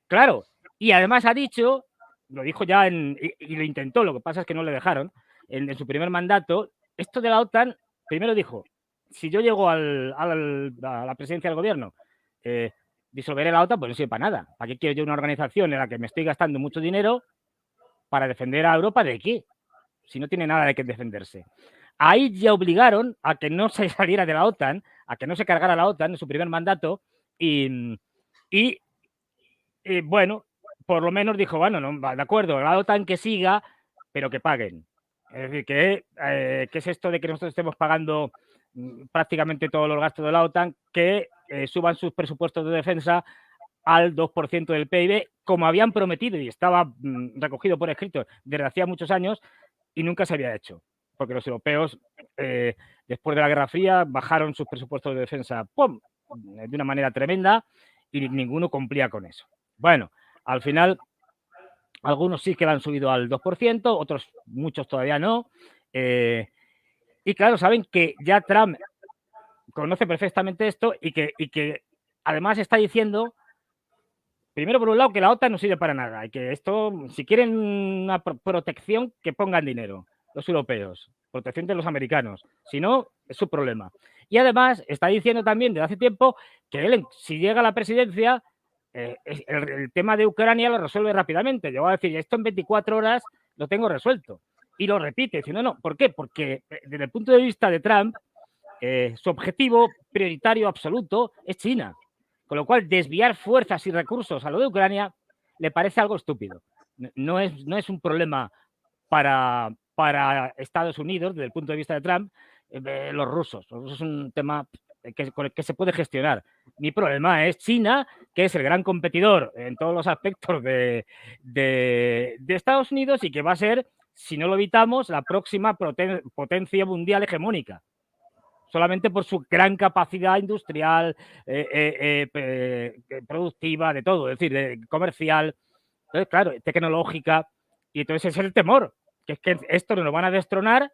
Speaker 2: claro, y además ha dicho, lo dijo ya y lo intentó, lo que pasa es que no le dejaron, en su primer mandato, esto de la OTAN, primero dijo, si yo llego a la presidencia del gobierno, disolveré la OTAN, pues no sirve para nada. ¿Para qué quiero yo una organización en la que me estoy gastando mucho dinero para defender a Europa? ¿De qué? Si no tiene nada de qué defenderse. Ahí ya obligaron a que no se saliera de la OTAN, a que no se cargara la OTAN en su primer mandato y bueno, por lo menos dijo, bueno, no, de acuerdo, la OTAN que siga, pero que paguen. Es decir, ¿qué es esto de que nosotros estemos pagando prácticamente todos los gastos de la OTAN? Que suban sus presupuestos de defensa al 2% del PIB, como habían prometido y estaba recogido por escrito desde hacía muchos años y nunca se había hecho, porque los europeos, después de la Guerra Fría, bajaron sus presupuestos de defensa ¡pum!, de una manera tremenda y ninguno cumplía con eso. Bueno, al final, algunos sí que la han subido al 2%, otros, muchos todavía no. Y claro, saben que ya Trump conoce perfectamente esto y que además está diciendo, primero por un lado, que la OTAN no sirve para nada y que esto, si quieren una protección, que pongan dinero los europeos, protección de los americanos, si no, es su problema. Y además está diciendo también desde hace tiempo que él, si llega a la presidencia, el tema de Ucrania lo resuelve rápidamente. Llegó a decir, esto en 24 horas lo tengo resuelto. Y lo repite, diciendo, no, ¿por qué? Porque desde el punto de vista de Trump, su objetivo prioritario absoluto es China. Con lo cual, desviar fuerzas y recursos a lo de Ucrania le parece algo estúpido. No es un problema para Estados Unidos, desde el punto de vista de Trump, los rusos. Los rusos es un tema con el que se puede gestionar. Mi problema es China, que es el gran competidor en todos los aspectos de Estados Unidos y que va a ser, si no lo evitamos, la próxima potencia mundial hegemónica. Solamente por su gran capacidad industrial, productiva, de todo, es decir, comercial, claro, tecnológica. Y entonces ese es el temor, que es que esto nos lo van a destronar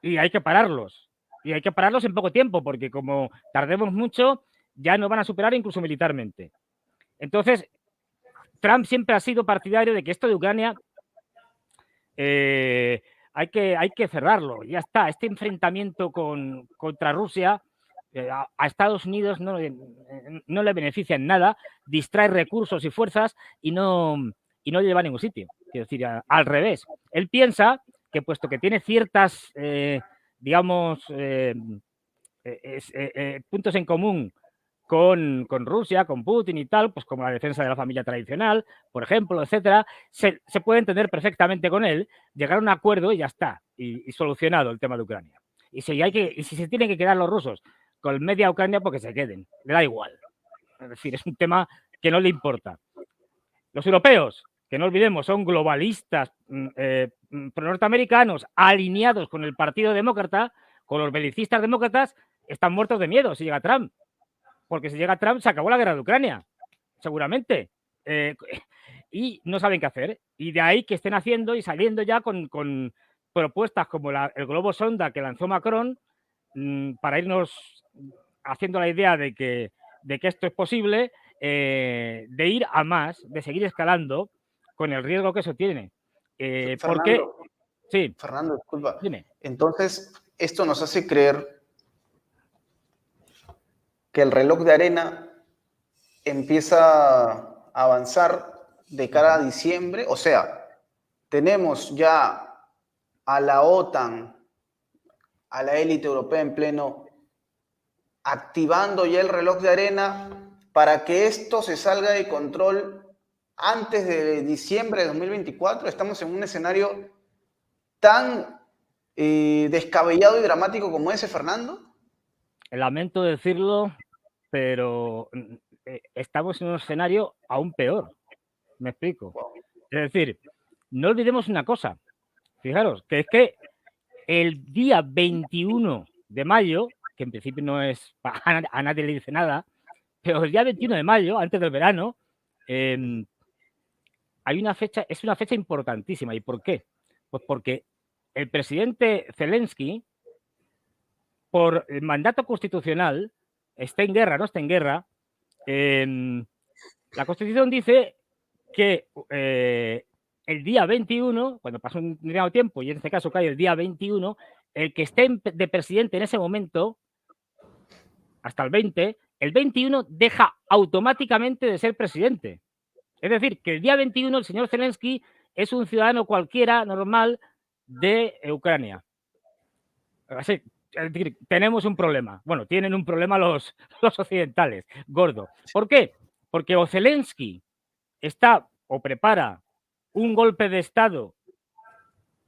Speaker 2: y hay que pararlos. Y hay que pararlos en poco tiempo, porque como tardemos mucho, ya nos van a superar incluso militarmente. Entonces, Trump siempre ha sido partidario de que esto de Ucrania hay que cerrarlo, ya está. Este enfrentamiento contra Rusia a Estados Unidos no le beneficia en nada, distrae recursos y fuerzas y no lleva a ningún sitio. Quiero decir, al revés. Él piensa que, puesto que tiene ciertas, digamos, puntos en común con Rusia, con Putin y tal, pues como la defensa de la familia tradicional, por ejemplo, etcétera, se puede entender perfectamente con él, llegar a un acuerdo y ya está, y solucionado el tema de Ucrania. Y si se tienen que quedar los rusos con media Ucrania, pues que se queden, le da igual. Es decir, es un tema que no le importa. Los europeos, que no olvidemos, son globalistas pro-norteamericanos alineados con el Partido Demócrata, con los belicistas demócratas, están muertos de miedo si llega Trump. Porque si llega Trump se acabó la guerra de Ucrania, seguramente. Y no saben qué hacer. Y de ahí que estén haciendo y saliendo ya con propuestas como el globo sonda que lanzó Macron para irnos haciendo la idea de que esto es posible, de ir a más, de seguir escalando con el riesgo que eso tiene. Porque, sí.
Speaker 1: Fernando, disculpa.
Speaker 2: Dime.
Speaker 1: Entonces, esto nos hace creer que el reloj de arena empieza a avanzar de cara a diciembre. O sea, tenemos ya a la OTAN, a la élite europea en pleno, activando ya el reloj de arena para que esto se salga de control antes de diciembre de 2024. Estamos en un escenario tan descabellado y dramático como ese, Fernando.
Speaker 2: Lamento decirlo, pero estamos en un escenario aún peor. Me explico. Es decir, no olvidemos una cosa. Fijaros, que es que el día 21 de mayo, que en principio no es, a nadie le dice nada, pero el día 21 de mayo, antes del verano, hay una fecha, es una fecha importantísima. ¿Y por qué? Pues porque el presidente Zelensky, por el mandato constitucional, esté en guerra, no esté en guerra, la Constitución dice que el día 21, cuando pasa un determinado tiempo, y en este caso cae el día 21, el que esté de presidente en ese momento, hasta el 20, el 21 deja automáticamente de ser presidente. Es decir, que el día 21 el señor Zelensky es un ciudadano cualquiera, normal, de Ucrania. Así, es decir, tenemos un problema. Bueno, tienen un problema los occidentales, gordo. ¿Por qué? Porque o Zelensky está o prepara un golpe de Estado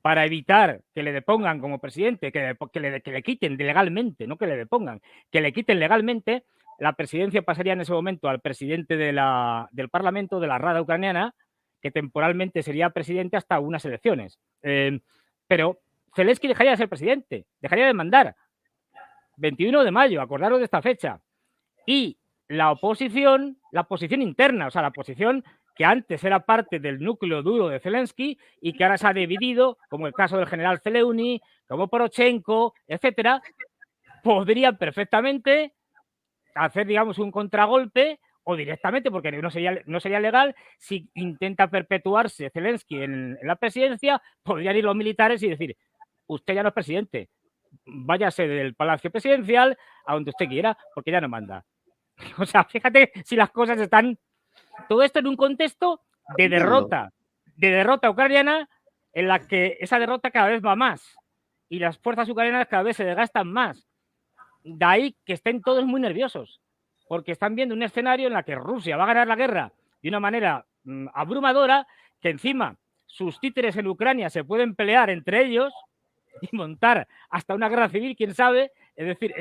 Speaker 2: para evitar que le depongan como presidente, que le quiten legalmente, no que le depongan, que le quiten legalmente, la presidencia pasaría en ese momento al presidente del Parlamento, de la Rada ucraniana, que temporalmente sería presidente hasta unas elecciones. Pero Zelensky dejaría de ser presidente, dejaría de mandar. 21 de mayo, acordaros de esta fecha. Y la oposición, la posición interna, o sea, la posición que antes era parte del núcleo duro de Zelensky y que ahora se ha dividido, como el caso del general Zeleuni, como Poroshenko, etcétera, podrían perfectamente hacer, digamos, un contragolpe o directamente, porque no sería legal, si intenta perpetuarse Zelensky en la presidencia, podrían ir los militares y decir, usted ya no es presidente, váyase del Palacio Presidencial a donde usted quiera, porque ya no manda. O sea, fíjate si las cosas están... Todo esto en un contexto de derrota ucraniana, en la que esa derrota cada vez va más y las fuerzas ucranianas cada vez se desgastan más. De ahí que estén todos muy nerviosos, porque están viendo un escenario en el que Rusia va a ganar la guerra de una manera abrumadora, que encima sus títeres en Ucrania se pueden pelear entre ellos y montar hasta una guerra civil, quién sabe, es decir,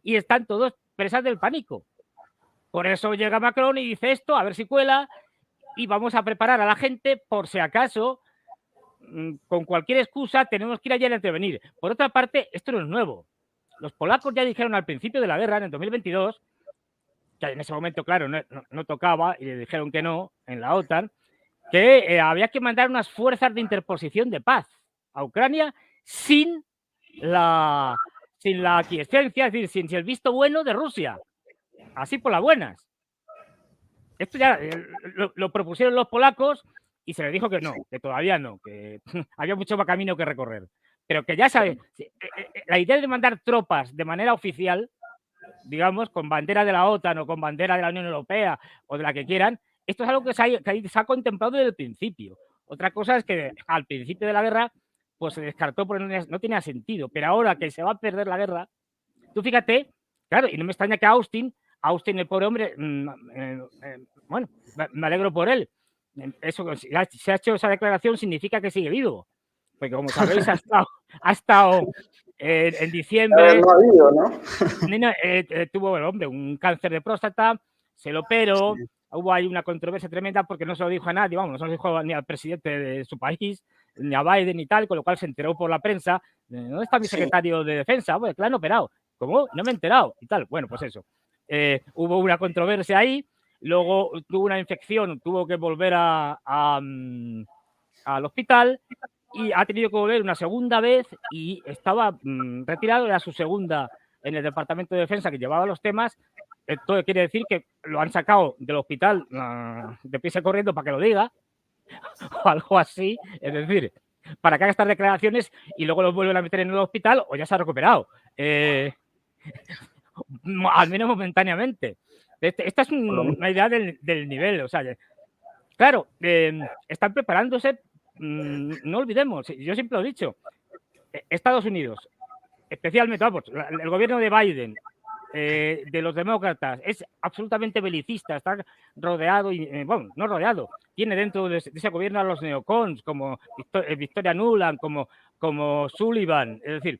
Speaker 2: y están todos presas del pánico. Por eso llega Macron y dice esto, a ver si cuela, y vamos a preparar a la gente por si acaso, con cualquier excusa, tenemos que ir allá a intervenir. Por otra parte, esto no es nuevo. Los polacos ya dijeron al principio de la guerra, en el 2022, que en ese momento, claro, no tocaba, y le dijeron que no, en la OTAN, que había que mandar unas fuerzas de interposición de paz a Ucrania sin la aquiescencia, es decir, sin el visto bueno de Rusia. Así por las buenas. Esto ya lo propusieron los polacos y se les dijo que no, que todavía no, que había mucho más camino que recorrer. Pero que ya sabes, la idea de mandar tropas de manera oficial, digamos, con bandera de la OTAN o con bandera de la Unión Europea o de la que quieran, esto es algo que se ha contemplado desde el principio. Otra cosa es que al principio de la guerra pues se descartó porque no tenía sentido, pero ahora que se va a perder la guerra, tú fíjate, claro, y no me extraña que Austin, el pobre hombre, bueno, me alegro por él. Eso, si se ha hecho esa declaración, significa que sigue vivo. Porque como sabéis, ha estado en diciembre.
Speaker 1: No ha habido, ¿no?
Speaker 2: Tuvo el hombre un cáncer de próstata, se lo operó. Sí. Hubo ahí una controversia tremenda porque no se lo dijo a nadie, vamos, no se lo dijo ni al presidente de su país, ni a Biden ni tal, con lo cual se enteró por la prensa. ¿Dónde está mi secretario de defensa? Pues claro, han operado. ¿Cómo? No me he enterado. Y tal. Bueno, pues eso. Hubo una controversia ahí, luego tuvo una infección, tuvo que volver al hospital y ha tenido que volver una segunda vez y estaba retirado, era su segunda en el Departamento de Defensa que llevaba los temas. Esto quiere decir que lo han sacado del hospital de prisa corriendo para que lo diga o algo así, es decir, para que haga estas declaraciones y luego lo vuelven a meter en el hospital o ya se ha recuperado. Al menos momentáneamente. Esta es una idea del nivel, o sea, claro, están preparándose, no olvidemos, yo siempre lo he dicho, Estados Unidos, especialmente, vamos, el gobierno de Biden, de los demócratas, es absolutamente belicista, está rodeado, bueno, no rodeado, tiene dentro de ese gobierno a los neocons, como Victoria Nuland, como Sullivan, es decir,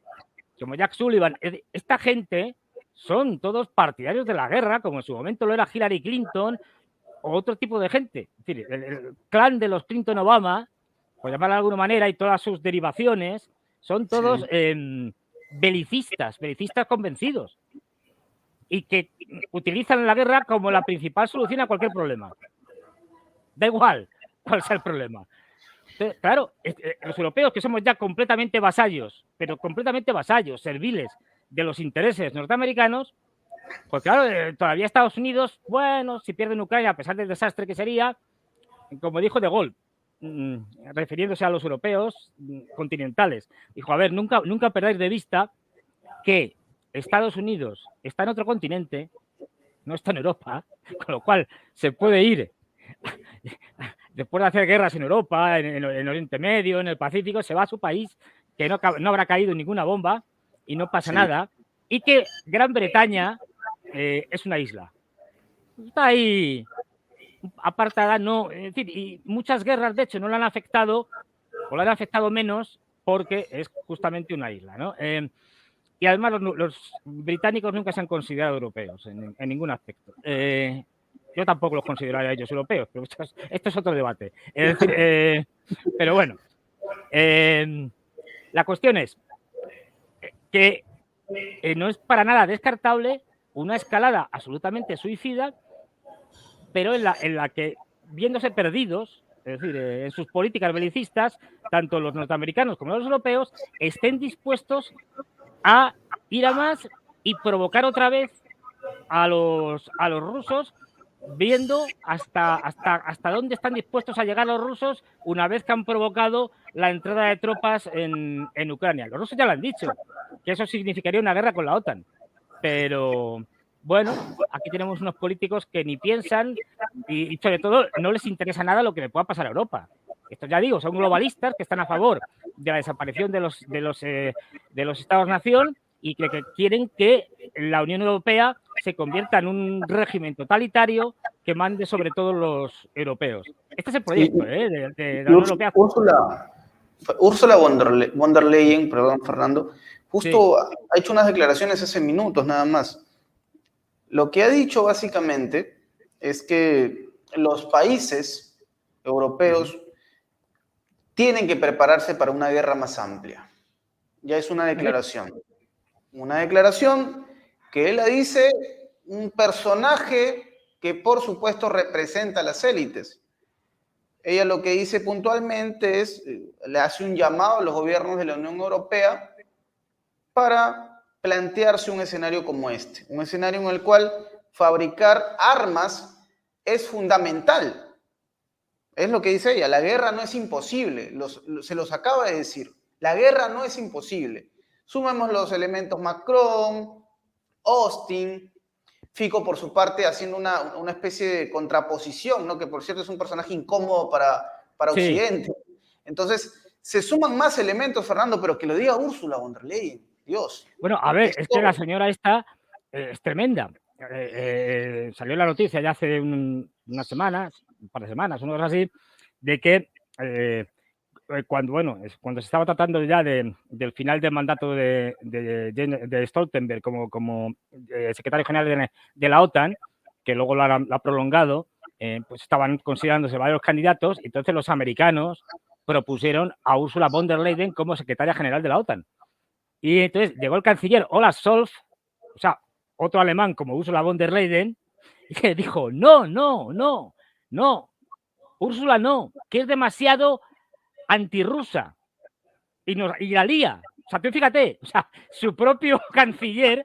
Speaker 2: como Jack Sullivan. Esta gente son todos partidarios de la guerra, como en su momento lo era Hillary Clinton o otro tipo de gente. Es decir, el clan de los Clinton-Obama, por llamarlo de alguna manera, y todas sus derivaciones, son todos belicistas convencidos y que utilizan la guerra como la principal solución a cualquier problema. Da igual cuál sea el problema. Entonces, claro, los europeos que somos ya completamente vasallos, pero completamente vasallos, serviles de los intereses norteamericanos, pues claro, todavía Estados Unidos, bueno, si pierden Ucrania, a pesar del desastre que sería, como dijo De Gaulle, refiriéndose a los europeos continentales, dijo, a ver, nunca perdáis de vista que Estados Unidos está en otro continente, no está en Europa, con lo cual se puede ir después de hacer guerras en Europa, en Oriente Medio, en el Pacífico, se va a su país, que no habrá caído ninguna bomba y no pasa nada, y que Gran Bretaña es una isla. Está ahí apartada, no, es decir, y muchas guerras, de hecho, no la han afectado, o la han afectado menos, porque es justamente una isla, ¿no? Y además los británicos nunca se han considerado europeos en ningún aspecto. Yo tampoco los consideraría a ellos europeos, pero esto es otro debate. Es decir, pero bueno, la cuestión es que no es para nada descartable una escalada absolutamente suicida, pero en la que, viéndose perdidos, es decir, en sus políticas belicistas, tanto los norteamericanos como los europeos estén dispuestos a ir a más y provocar otra vez a los rusos, viendo hasta dónde están dispuestos a llegar los rusos una vez que han provocado la entrada de tropas en Ucrania. Los rusos ya lo han dicho, que eso significaría una guerra con la OTAN. Pero bueno, aquí tenemos unos políticos que ni piensan y sobre todo no les interesa nada lo que le pueda pasar a Europa. Esto ya digo, son globalistas que están a favor de la desaparición de los Estados-nación y que quieren que la Unión Europea se convierta en un régimen totalitario que mande sobre todos los europeos. Este es el proyecto de la Unión Europea.
Speaker 1: Ursula von der Leyen, perdón, Fernando, justo sí, ha hecho unas declaraciones hace minutos nada más. Lo que ha dicho básicamente es que los países europeos tienen que prepararse para una guerra más amplia. Ya es una declaración. Una declaración que él la dice un personaje que por supuesto representa a las élites. Ella lo que dice puntualmente es, le hace un llamado a los gobiernos de la Unión Europea para plantearse un escenario como este, un escenario en el cual fabricar armas es fundamental. Es lo que dice ella, la guerra no es imposible, se los acaba de decir, la guerra no es imposible. Sumemos los elementos Macron, Austin, Fico por su parte haciendo una especie de contraposición, ¿no? Que por cierto es un personaje incómodo para Occidente. Entonces, se suman más elementos, Fernando, pero que lo diga Ursula von der Leyen, Dios.
Speaker 2: Bueno, a ver, es que la señora esta es tremenda. Salió la noticia ya hace unas semanas, un par de semanas, una cosa así, de que cuando se estaba tratando ya del final del mandato de Stoltenberg como secretario general de la OTAN, que luego lo ha prolongado, pues estaban considerándose varios candidatos, y entonces los americanos propusieron a Ursula von der Leyen como secretaria general de la OTAN. Y entonces llegó el canciller Olaf Scholz, o sea, otro alemán como Ursula von der Leyen, y que dijo, no, Úrsula no, que es demasiado antirrusa. Y la lía. O sea, tú fíjate, o sea, su propio canciller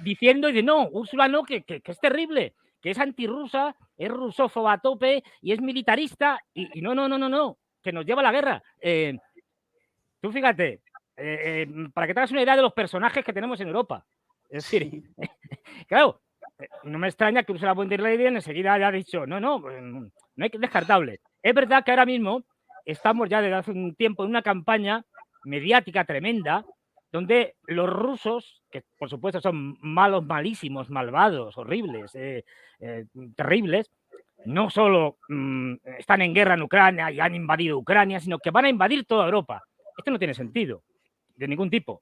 Speaker 2: diciendo, no, Úrsula no, que es terrible, que es antirrusa, es rusófoba a tope y es militarista, y no, que nos lleva a la guerra. Tú fíjate, para que te hagas una idea de los personajes que tenemos en Europa. Es decir, claro, no me extraña que Ursula von der Leyen enseguida haya dicho, no hay que descartable. Es verdad que ahora mismo estamos ya desde hace un tiempo en una campaña mediática tremenda donde los rusos, que por supuesto son malos, malísimos, malvados, horribles, terribles, no solo están en guerra en Ucrania y han invadido Ucrania, sino que van a invadir toda Europa. Esto no tiene sentido, de ningún tipo.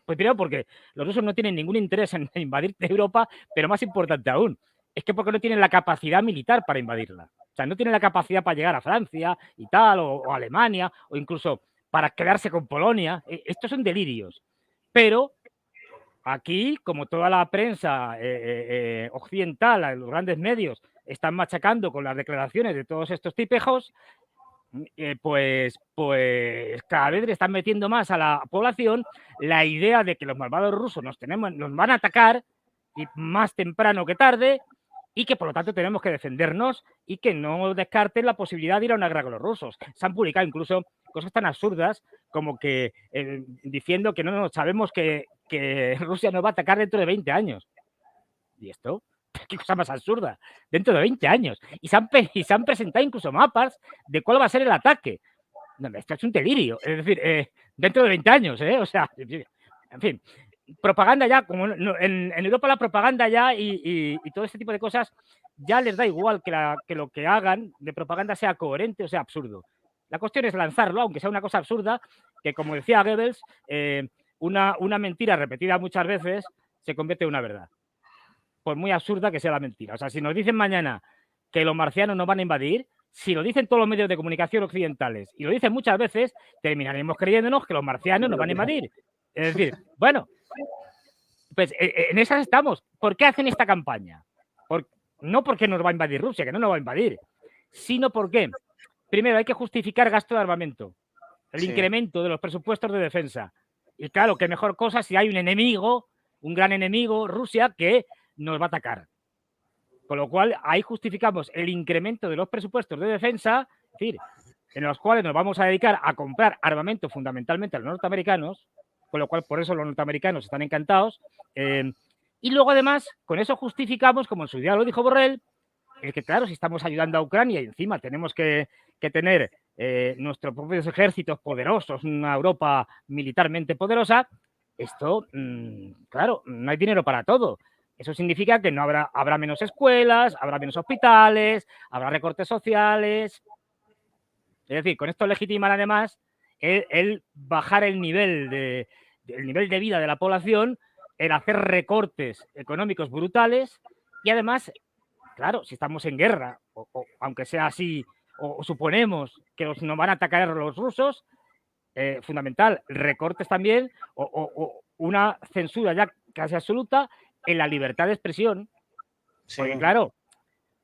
Speaker 2: Pues primero porque los rusos no tienen ningún interés en invadir Europa, pero más importante aún, es que porque no tienen la capacidad militar para invadirla. O sea, no tienen la capacidad para llegar a Francia y tal, o Alemania, o incluso para quedarse con Polonia. Estos son delirios. Pero aquí, como toda la prensa occidental, los grandes medios, están machacando con las declaraciones de todos estos tipejos, pues cada vez le están metiendo más a la población la idea de que los malvados rusos nos van a atacar, y más temprano que tarde, y que por lo tanto tenemos que defendernos y que no descarten la posibilidad de ir a una guerra con los rusos. Se han publicado incluso cosas tan absurdas como que diciendo que no sabemos que Rusia nos va a atacar dentro de 20 años. ¿Y esto? ¿Qué cosa más absurda? Dentro de 20 años. Y se han presentado incluso mapas de cuál va a ser el ataque. No, esto es un delirio. Es decir, dentro de 20 años, o sea, en fin, propaganda ya, como en Europa la propaganda ya y todo este tipo de cosas ya les da igual que lo que hagan de propaganda sea coherente o sea absurdo. La cuestión es lanzarlo, aunque sea una cosa absurda, que como decía Goebbels, una mentira repetida muchas veces se convierte en una verdad. Por muy absurda que sea la mentira. O sea, si nos dicen mañana que los marcianos nos van a invadir, si lo dicen todos los medios de comunicación occidentales y lo dicen muchas veces, terminaremos creyéndonos que los marcianos nos van a invadir. Es decir, bueno, pues en esas estamos. ¿Por qué hacen esta campaña? No porque nos va a invadir Rusia, que no nos va a invadir, sino porque, primero, hay que justificar gasto de armamento, el incremento de los presupuestos de defensa. Y claro, qué mejor cosa si hay un enemigo, un gran enemigo, Rusia, que nos va a atacar. Con lo cual, ahí justificamos el incremento de los presupuestos de defensa, es decir, en los cuales nos vamos a dedicar a comprar armamento fundamentalmente a los norteamericanos, con lo cual por eso los norteamericanos están encantados. Y luego, además, con eso justificamos, como en su día lo dijo Borrell, el que, claro, si estamos ayudando a Ucrania y encima tenemos que tener nuestros propios ejércitos poderosos, una Europa militarmente poderosa, esto, claro, no hay dinero para todo. Eso significa que no habrá menos escuelas, habrá menos hospitales, habrá recortes sociales. Es decir, con esto legitiman además el bajar el nivel de vida de la población, el hacer recortes económicos brutales y además, claro, si estamos en guerra, o aunque sea así, o suponemos que nos van a atacar los rusos, fundamental, recortes también o una censura ya casi absoluta en la libertad de expresión. Sí. Porque claro,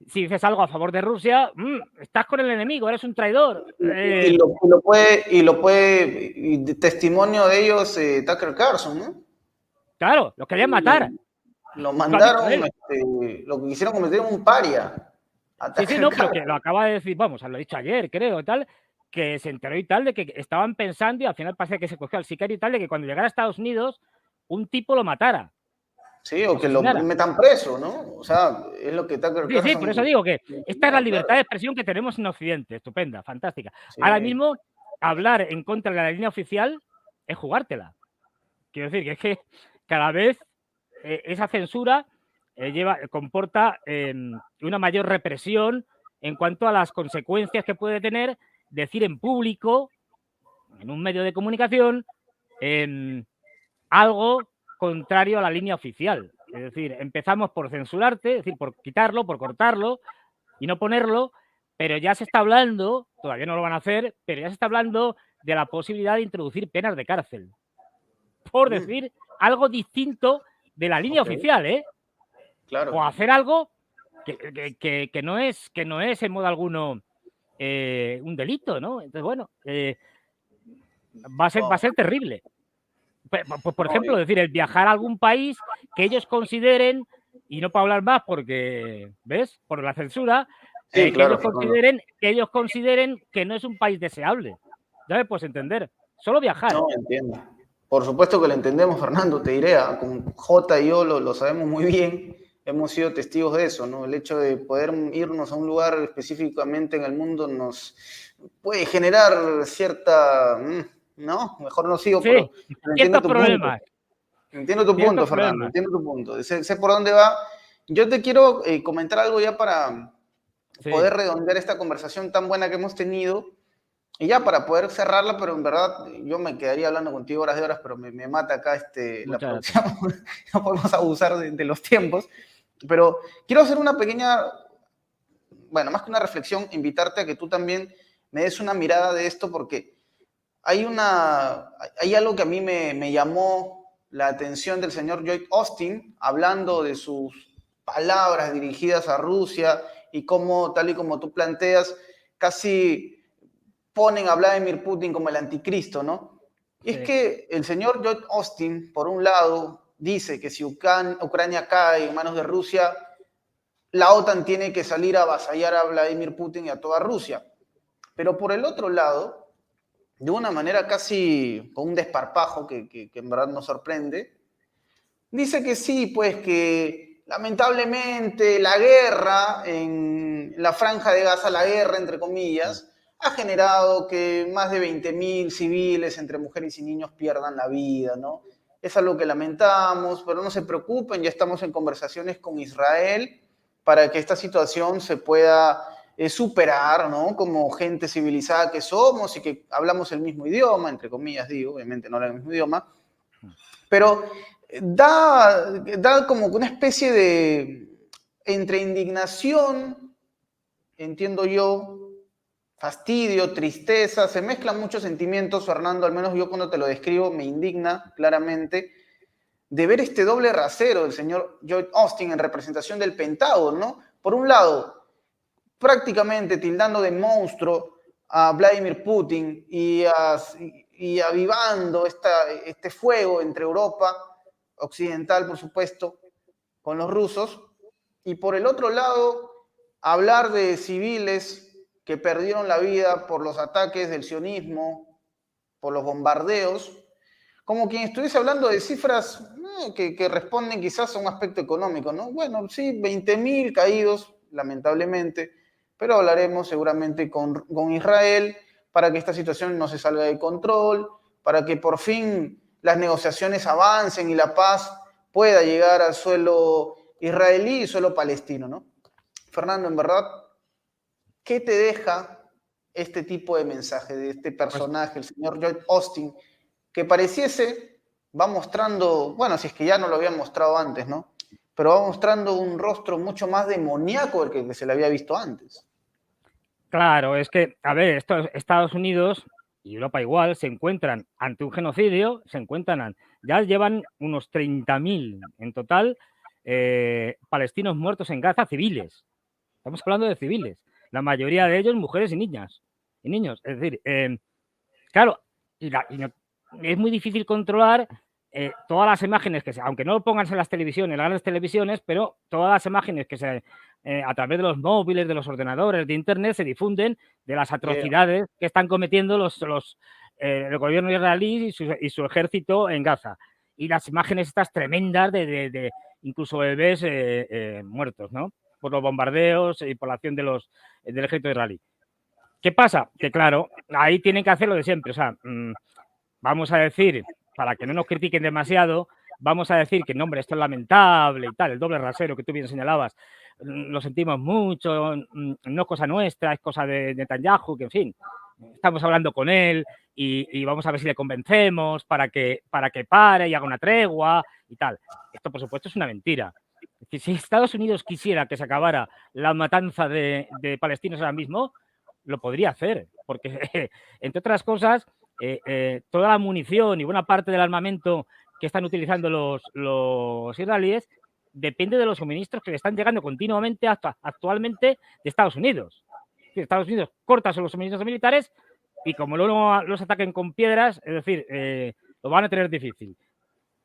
Speaker 2: si dices algo a favor de Rusia, estás con el enemigo, eres un traidor.
Speaker 1: Y testimonio de ellos, Tucker Carlson, ¿no?
Speaker 2: Claro, los querían matar.
Speaker 1: Lo mandaron, lo que quisieron convertir en un paria.
Speaker 2: Sí, no, pero que lo acaba de decir, vamos, lo he dicho ayer, creo, tal, que se enteró y tal de que estaban pensando, y al final parece que se cogió al sicario y tal, de que cuando llegara a Estados Unidos, un tipo lo matara.
Speaker 1: Sí, o que lo metan preso, ¿no? O sea, es lo que Tucker Carlson...
Speaker 2: Sí, por eso digo que esta es la libertad de expresión que tenemos en Occidente, estupenda, fantástica. Sí. Ahora mismo, hablar en contra de la línea oficial es jugártela. Quiero decir que es que cada vez esa censura comporta una mayor represión en cuanto a las consecuencias que puede tener decir en público, en un medio de comunicación, algo contrario a la línea oficial. Es decir, empezamos por censurarte, es decir, por quitarlo, por cortarlo y no ponerlo, pero ya se está hablando, todavía no lo van a hacer, pero ya se está hablando de la posibilidad de introducir penas de cárcel. Por decir algo distinto de la línea oficial, ¿eh?
Speaker 1: Claro.
Speaker 2: O hacer algo que no es en modo alguno un delito, ¿no? Entonces, bueno, va a ser terrible. Por ejemplo, decir, el viajar a algún país que ellos consideren, y no para hablar más porque, ¿ves? Por la censura,
Speaker 1: sí, claro,
Speaker 2: que ellos consideren que no es un país deseable. Ya me puedes entender. Solo viajar.
Speaker 1: No, entiendo. Por supuesto que lo entendemos, Fernando, te diré, con J y yo lo sabemos muy bien, hemos sido testigos de eso, ¿no? El hecho de poder irnos a un lugar específicamente en el mundo nos puede generar cierta... ¿no? Mejor no sigo,
Speaker 2: sí,
Speaker 1: pero
Speaker 2: entiendo tu
Speaker 1: problemas. Entiendo tu punto, Fernando, entiendo tu punto. Sé por dónde va. Yo te quiero comentar algo ya para poder redondear esta conversación tan buena que hemos tenido y ya para poder cerrarla, pero en verdad yo me quedaría hablando contigo horas de horas, pero me mata acá la producción. No podemos abusar de los tiempos, pero quiero hacer una pequeña, bueno, más que una reflexión, invitarte a que tú también me des una mirada de esto porque hay algo que a mí me llamó la atención del señor Lloyd Austin, hablando de sus palabras dirigidas a Rusia y cómo, tal y como tú planteas, casi ponen a Vladimir Putin como el anticristo, ¿no? Y es que el señor Lloyd Austin, por un lado, dice que si Ucrania cae en manos de Rusia, la OTAN tiene que salir a avasallar a Vladimir Putin y a toda Rusia. Pero por el otro lado, de una manera casi con un desparpajo que en verdad nos sorprende, dice que sí, pues que lamentablemente la guerra en la franja de Gaza, la guerra entre comillas, ha generado que más de 20.000 civiles entre mujeres y niños pierdan la vida, ¿no? Es algo que lamentamos, pero no se preocupen, ya estamos en conversaciones con Israel para que esta situación se pueda superar, ¿no? Como gente civilizada que somos y que hablamos el mismo idioma, entre comillas digo, obviamente no hablan el mismo idioma, Pero da como una especie de, entre indignación, entiendo yo, fastidio, tristeza, se mezclan muchos sentimientos, Fernando, al menos yo cuando te lo describo me indigna claramente, de ver este doble rasero del señor Lloyd Austin en representación del Pentágono, ¿no? Por un lado, prácticamente tildando de monstruo a Vladimir Putin y avivando este fuego entre Europa occidental, por supuesto, con los rusos, y por el otro lado, hablar de civiles que perdieron la vida por los ataques del sionismo, por los bombardeos, como quien estuviese hablando de cifras que responden quizás a un aspecto económico, ¿no? Bueno, sí, 20.000 caídos, lamentablemente, pero hablaremos seguramente con Israel para que esta situación no se salga de control, para que por fin las negociaciones avancen y la paz pueda llegar al suelo israelí y suelo palestino, ¿no? Fernando, en verdad, ¿qué te deja este tipo de mensaje de este
Speaker 2: Pues
Speaker 1: personaje, el señor Lloyd Austin, que pareciese, va mostrando, bueno, si es que ya no lo había mostrado antes, ¿no? Pero va mostrando un rostro mucho más demoníaco del que se le había visto antes.
Speaker 2: claro, es que, a ver, Estados Unidos y Europa igual se encuentran ante un genocidio, ya llevan unos 30.000 en total palestinos muertos en Gaza, civiles. Estamos hablando de civiles, la mayoría de ellos mujeres y niñas y niños. Es decir, claro, es muy difícil controlar todas las imágenes aunque no lo pongas en las televisiones, en las grandes televisiones, pero todas las imágenes que a través de los móviles, de los ordenadores, de internet, se difunden de las atrocidades que están cometiendo el gobierno israelí y su ejército en Gaza. Y las imágenes estas tremendas de incluso bebés muertos, ¿no? Por los bombardeos y por la acción del ejército israelí. ¿Qué pasa? Que claro, ahí tienen que hacer lo de siempre. O sea, vamos a decir, para que no nos critiquen demasiado, vamos a decir que, no, hombre, esto es lamentable y tal, el doble rasero que tú bien señalabas, lo sentimos mucho, no es cosa nuestra, es cosa de Netanyahu, que en fin, estamos hablando con él y vamos a ver si le convencemos para que pare y haga una tregua y tal. Esto, por supuesto, es una mentira. Es decir, si Estados Unidos quisiera que se acabara la matanza de palestinos ahora mismo, lo podría hacer, porque, entre otras cosas, toda la munición y buena parte del armamento que están utilizando los israelíes depende de los suministros que le están llegando continuamente actualmente de Estados Unidos. Estados Unidos corta los suministros militares y como luego los ataquen con piedras, es decir, lo van a tener difícil.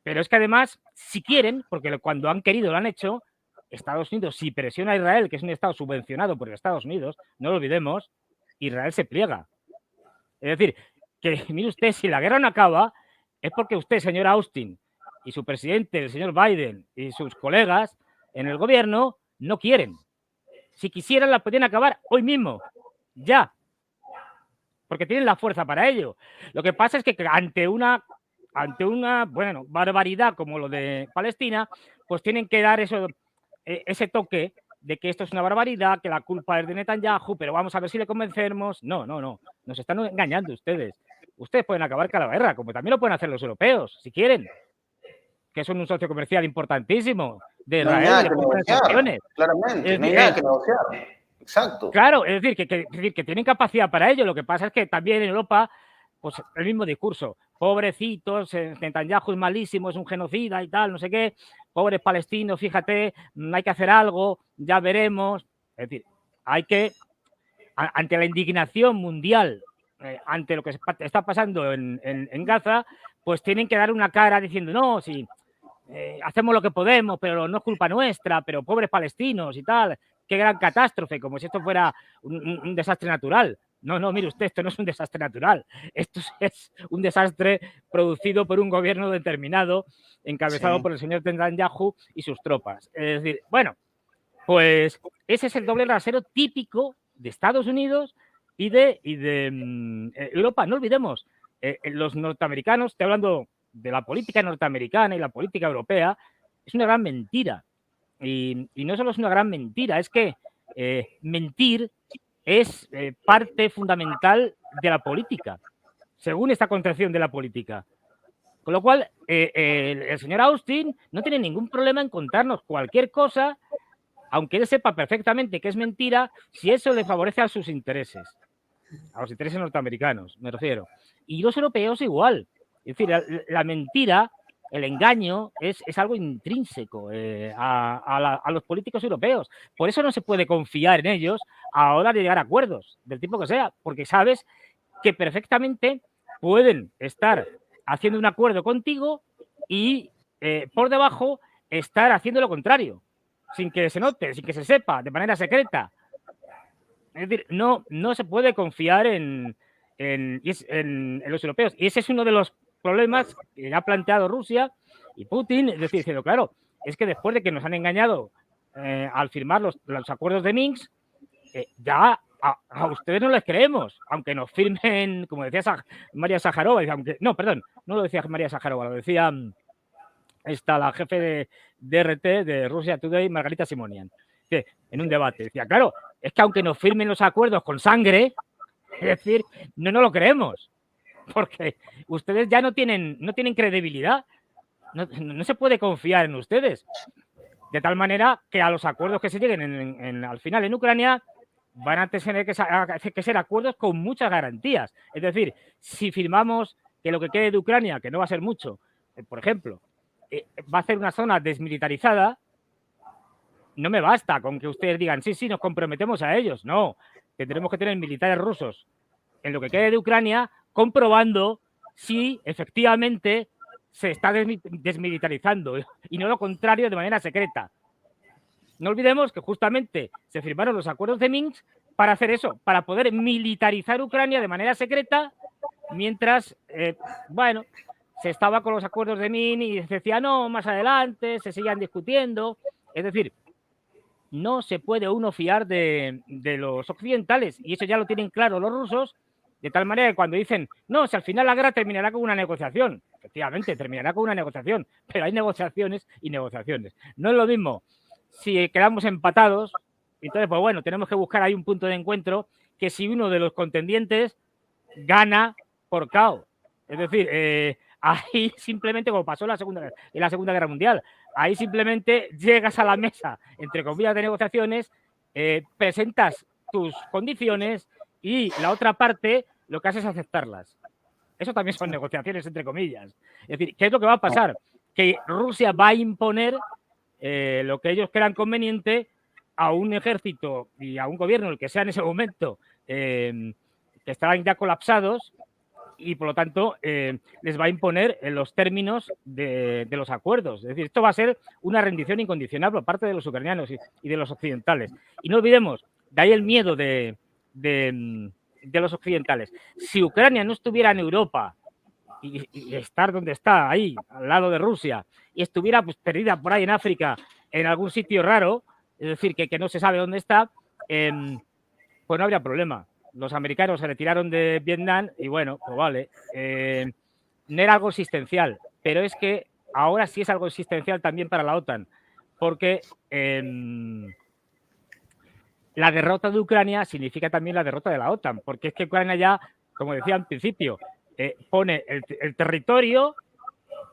Speaker 2: Pero es que además, si quieren, porque cuando han querido lo han hecho, Estados Unidos, si presiona a Israel, que es un Estado subvencionado por Estados Unidos, no lo olvidemos, Israel se pliega. Es decir, que mire usted, si la guerra no acaba, es porque usted, señor Austin, y su presidente, el señor Biden, y sus colegas en el gobierno, no quieren. Si quisieran, la podrían acabar hoy mismo, ya, porque tienen la fuerza para ello. Lo que pasa es que ante una bueno, barbaridad como lo de Palestina, pues tienen que dar ese toque de que esto es una barbaridad, que la culpa es de Netanyahu, pero vamos a ver si le convencemos. No, no, no, nos están engañando ustedes. Ustedes pueden acabar con la guerra, como también lo pueden hacer los europeos, si quieren, que son un socio comercial importantísimo de
Speaker 1: No hay
Speaker 2: Israel y
Speaker 1: nada
Speaker 2: le
Speaker 1: que
Speaker 2: pueden poner
Speaker 1: negociar,
Speaker 2: sanciones.
Speaker 1: claramente,
Speaker 2: Es
Speaker 1: no hay
Speaker 2: decir,
Speaker 1: nada que negociar. Exacto.
Speaker 2: claro, es decir, que tienen capacidad para ello. Lo que pasa es que también en Europa, pues el mismo discurso. Pobrecitos, Netanyahu es malísimo, es un genocida y tal, no sé qué. Pobres palestinos, fíjate, hay que hacer algo, ya veremos. Es decir, hay que, ante la indignación mundial, ante lo que está pasando en Gaza, pues tienen que dar una cara diciendo, no, sí, hacemos lo que podemos, pero no es culpa nuestra, pero pobres palestinos y tal, qué gran catástrofe, como si esto fuera un desastre natural. No, no, mire usted, esto no es un desastre natural, esto es un desastre producido por un gobierno determinado, encabezado por el señor Netanyahu y sus tropas. Es decir, bueno, pues ese es el doble rasero típico de Estados Unidos y de Europa. No olvidemos, los norteamericanos, estoy hablando de la política norteamericana y la política europea, es una gran mentira. Y no solo es una gran mentira, es que mentir es parte fundamental de la política, según esta concepción de la política. Con lo cual, el señor Austin no tiene ningún problema en contarnos cualquier cosa, aunque él sepa perfectamente que es mentira, si eso le favorece a sus intereses, a los intereses norteamericanos, me refiero. Y los europeos igual. Es decir, la mentira, el engaño, es algo intrínseco a los políticos europeos. Por eso no se puede confiar en ellos a la hora de llegar a acuerdos, del tipo que sea, porque sabes que perfectamente pueden estar haciendo un acuerdo contigo y por debajo estar haciendo lo contrario, sin que se note, sin que se sepa, de manera secreta. Es decir, no se puede confiar en los europeos. Y ese es uno de los problemas que ha planteado Rusia y Putin, es decir, diciendo, claro, es que después de que nos han engañado al firmar los acuerdos de Minsk, ya a ustedes no les creemos, aunque nos firmen, como decía María Sájarova, aunque, no, perdón, no lo decía María Sájarova, lo decía la jefe de RT de Russia Today, Margarita Simonian, que en un debate decía, claro, es que aunque nos firmen los acuerdos con sangre, es decir, no lo creemos, porque ustedes ya no tienen credibilidad, no se puede confiar en ustedes, de tal manera que a los acuerdos que se lleguen al final en Ucrania van a tener que ser acuerdos con muchas garantías. Es decir, si firmamos que lo que quede de Ucrania, que no va a ser mucho, por ejemplo, va a ser una zona desmilitarizada, no me basta con que ustedes digan, sí, nos comprometemos a ellos. No, tendremos que tener militares rusos en lo que quede de Ucrania, comprobando si efectivamente se está desmilitarizando y no lo contrario de manera secreta. No olvidemos que justamente se firmaron los acuerdos de Minsk para hacer eso, para poder militarizar Ucrania de manera secreta, mientras, bueno, se estaba con los acuerdos de Minsk y se decía, no, más adelante, se seguían discutiendo. Es decir, no se puede uno fiar de los occidentales, y eso ya lo tienen claro los rusos, de tal manera que cuando dicen, no, si al final la guerra terminará con una negociación, efectivamente, terminará con una negociación, pero hay negociaciones y negociaciones. No es lo mismo si quedamos empatados, entonces, pues bueno, tenemos que buscar ahí un punto de encuentro, que si uno de los contendientes gana por KO. Es decir, ahí simplemente, como pasó en la Segunda Guerra Mundial, ahí simplemente llegas a la mesa, entre comillas, de negociaciones, presentas tus condiciones y la otra parte lo que hace es aceptarlas. Eso también son negociaciones, entre comillas. Es decir, ¿qué es lo que va a pasar? Que Rusia va a imponer lo que ellos crean conveniente a un ejército y a un gobierno, el que sea en ese momento, que estaban ya colapsados, y por lo tanto les va a imponer los términos de los acuerdos. Es decir, esto va a ser una rendición incondicional por parte de los ucranianos y de los occidentales. Y no olvidemos, de ahí el miedo de los occidentales. Si Ucrania no estuviera en Europa y estar donde está, ahí, al lado de Rusia, y estuviera pues perdida por ahí en África, en algún sitio raro, es decir, que no se sabe dónde está, pues no habría problema. Los americanos se retiraron de Vietnam y bueno, pues vale, no era algo existencial, pero es que ahora sí es algo existencial también para la OTAN, porque la derrota de Ucrania significa también la derrota de la OTAN, porque es que Ucrania ya, como decía al principio, pone el territorio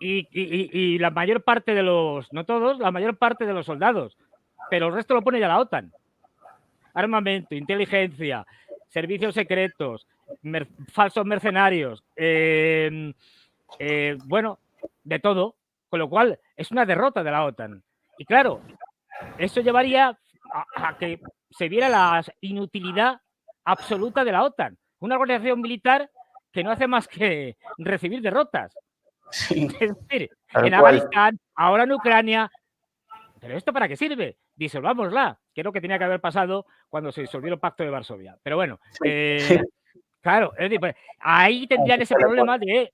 Speaker 2: y la mayor parte de los, no todos, la mayor parte de los soldados, pero el resto lo pone ya la OTAN. Armamento, inteligencia, servicios secretos, falsos mercenarios, bueno, de todo, con lo cual es una derrota de la OTAN. Y claro, eso llevaría a que se viera la inutilidad absoluta de la OTAN, una organización militar que no hace más que recibir derrotas.
Speaker 1: Sí,
Speaker 2: es decir, en Afganistán, ahora en Ucrania. ¿Pero esto para qué sirve? Disolvámosla, que es lo que tenía que haber pasado cuando se disolvió el Pacto de Varsovia. Pero bueno, claro, es decir, pues, ahí tendrían ese problema de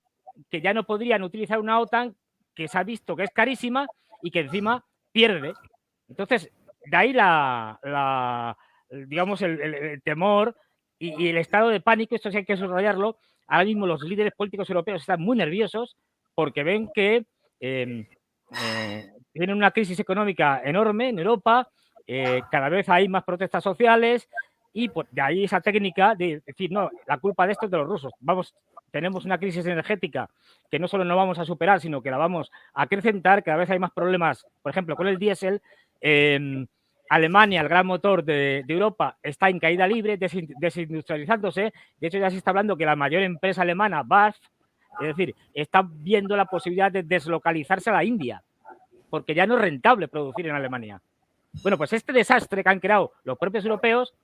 Speaker 2: que ya no podrían utilizar una OTAN que se ha visto que es carísima y que encima pierde. Entonces, de ahí digamos, el temor y el estado de pánico. Esto sí hay que subrayarlo. Ahora mismo los líderes políticos europeos están muy nerviosos porque ven que tienen una crisis económica enorme en Europa, cada vez hay más protestas sociales y pues, de ahí esa técnica de decir, no, la culpa de esto es de los rusos, tenemos una crisis energética que no solo no vamos a superar, sino que la vamos a acrecentar. Cada vez hay más problemas, por ejemplo, con el diésel. Alemania, el gran motor de Europa, está en caída libre, desindustrializándose. De hecho, ya se está hablando que la mayor empresa alemana, BASF, es decir, está viendo la posibilidad de deslocalizarse a la India, porque ya no es rentable producir en Alemania. Bueno, pues este desastre que han creado los propios europeos,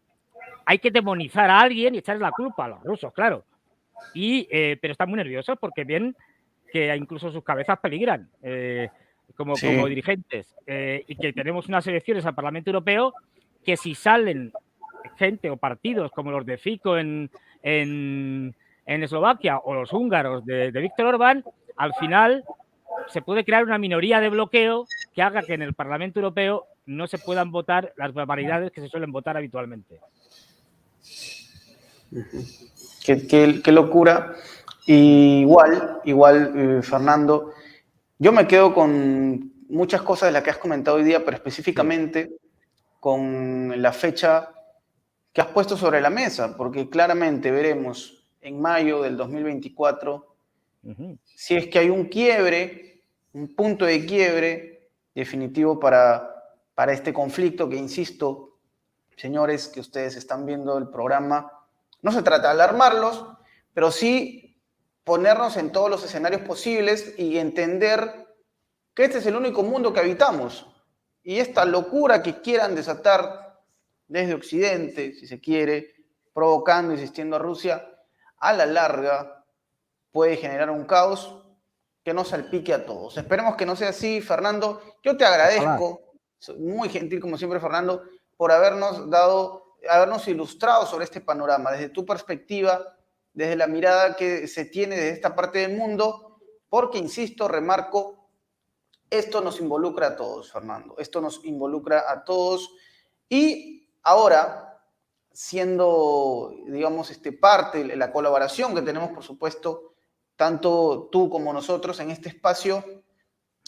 Speaker 2: hay que demonizar a alguien y echarles la culpa a los rusos, claro. Pero están muy nerviosos porque ven que incluso sus cabezas peligran como dirigentes, y que tenemos unas elecciones al Parlamento Europeo que si salen gente o partidos como los de Fico en Eslovaquia o los húngaros de Víctor Orbán, al final se puede crear una minoría de bloqueo que haga que en el Parlamento Europeo no se puedan votar las barbaridades que se suelen votar habitualmente.
Speaker 1: Qué locura. Igual, Fernando, yo me quedo con muchas cosas de las que has comentado hoy día, pero específicamente con la fecha que has puesto sobre la mesa, porque claramente veremos en mayo del 2024 si es que hay un quiebre, un punto de quiebre definitivo para este conflicto que, insisto, señores que ustedes están viendo el programa, no se trata de alarmarlos, pero sí ponernos en todos los escenarios posibles y entender que este es el único mundo que habitamos. Y esta locura que quieran desatar desde Occidente, si se quiere, provocando, insistiendo a Rusia, a la larga puede generar un caos que nos salpique a todos. Esperemos que no sea así, Fernando. Yo te agradezco, soy muy gentil como siempre, Fernando, por habernos ilustrado sobre este panorama, desde tu perspectiva, desde la mirada que se tiene de esta parte del mundo, porque, insisto, remarco, esto nos involucra a todos, Fernando, esto nos involucra a todos. Y ahora, siendo, digamos, parte de la colaboración que tenemos, por supuesto, tanto tú como nosotros en este espacio,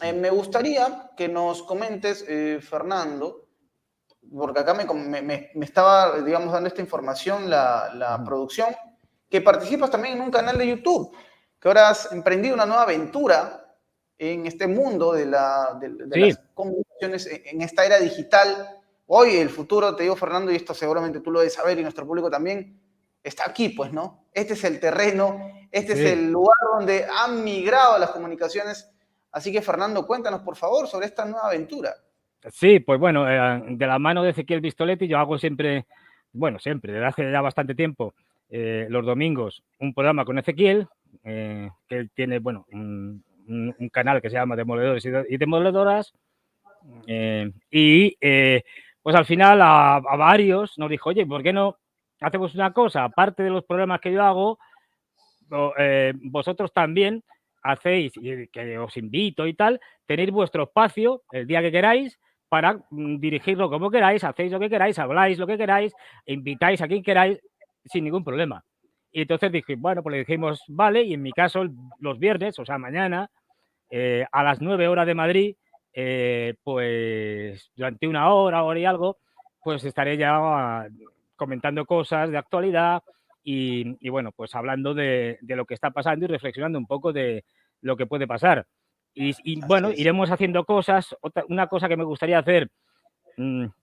Speaker 1: me gustaría que nos comentes, Fernando, porque acá me estaba, digamos, dando esta información la producción, que participas también en un canal de YouTube, que ahora has emprendido una nueva aventura en este mundo de las comunicaciones, en esta era digital. Hoy el futuro, te digo, Fernando, y esto seguramente tú lo debes saber y nuestro público también, está aquí, pues, ¿no? Este es el terreno, este es el lugar donde han migrado las comunicaciones. Así que, Fernando, cuéntanos, por favor, sobre esta nueva aventura.
Speaker 2: Sí, pues bueno, de la mano de Ezequiel Vistoletti yo hago siempre, desde hace ya bastante tiempo, los domingos, un programa con Ezequiel, que él tiene, bueno, un canal que se llama Demoledores y Demoledoras, pues al final a varios nos dijo, oye, ¿por qué no hacemos una cosa? Aparte de los programas que yo hago, vosotros también hacéis, y que os invito y tal, tenéis vuestro espacio el día que queráis para dirigirlo como queráis, hacéis lo que queráis, habláis lo que queráis, invitáis a quien queráis sin ningún problema. Y entonces dije, bueno, pues le dijimos, vale, y en mi caso los viernes, o sea, mañana, a las 9 horas de Madrid, pues durante una hora y algo, pues estaré ya comentando cosas de actualidad y bueno, pues hablando de lo que está pasando y reflexionando un poco de lo que puede pasar. Y bueno, iremos haciendo cosas. Una cosa que me gustaría hacer,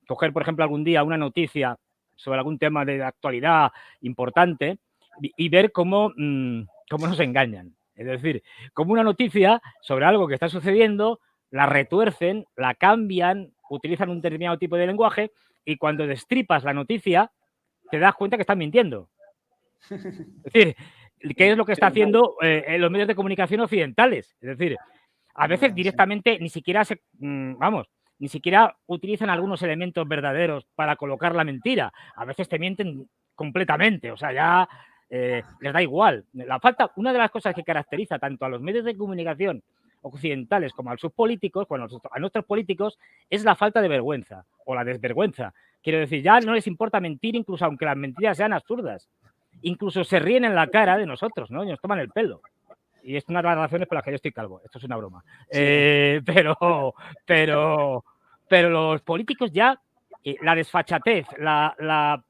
Speaker 2: coger, por ejemplo, algún día una noticia sobre algún tema de actualidad importante y ver cómo nos engañan. Es decir, como una noticia sobre algo que está sucediendo, la retuercen, la cambian, utilizan un determinado tipo de lenguaje y cuando destripas la noticia te das cuenta que están mintiendo. Es decir, ¿qué es lo que está haciendo los medios de comunicación occidentales? Es decir, a veces directamente ni siquiera ni siquiera utilizan algunos elementos verdaderos para colocar la mentira. A veces te mienten completamente, o sea, ya les da igual. Una de las cosas que caracteriza tanto a los medios de comunicación occidentales como a sus políticos, a nuestros políticos, es la falta de vergüenza o la desvergüenza. Quiero decir, ya no les importa mentir, incluso aunque las mentiras sean absurdas. Incluso se ríen en la cara de nosotros, ¿no? Y nos toman el pelo. Y es una de las razones por las que yo estoy calvo. Esto es una broma. Sí. Pero los políticos ya, la desfachatez, la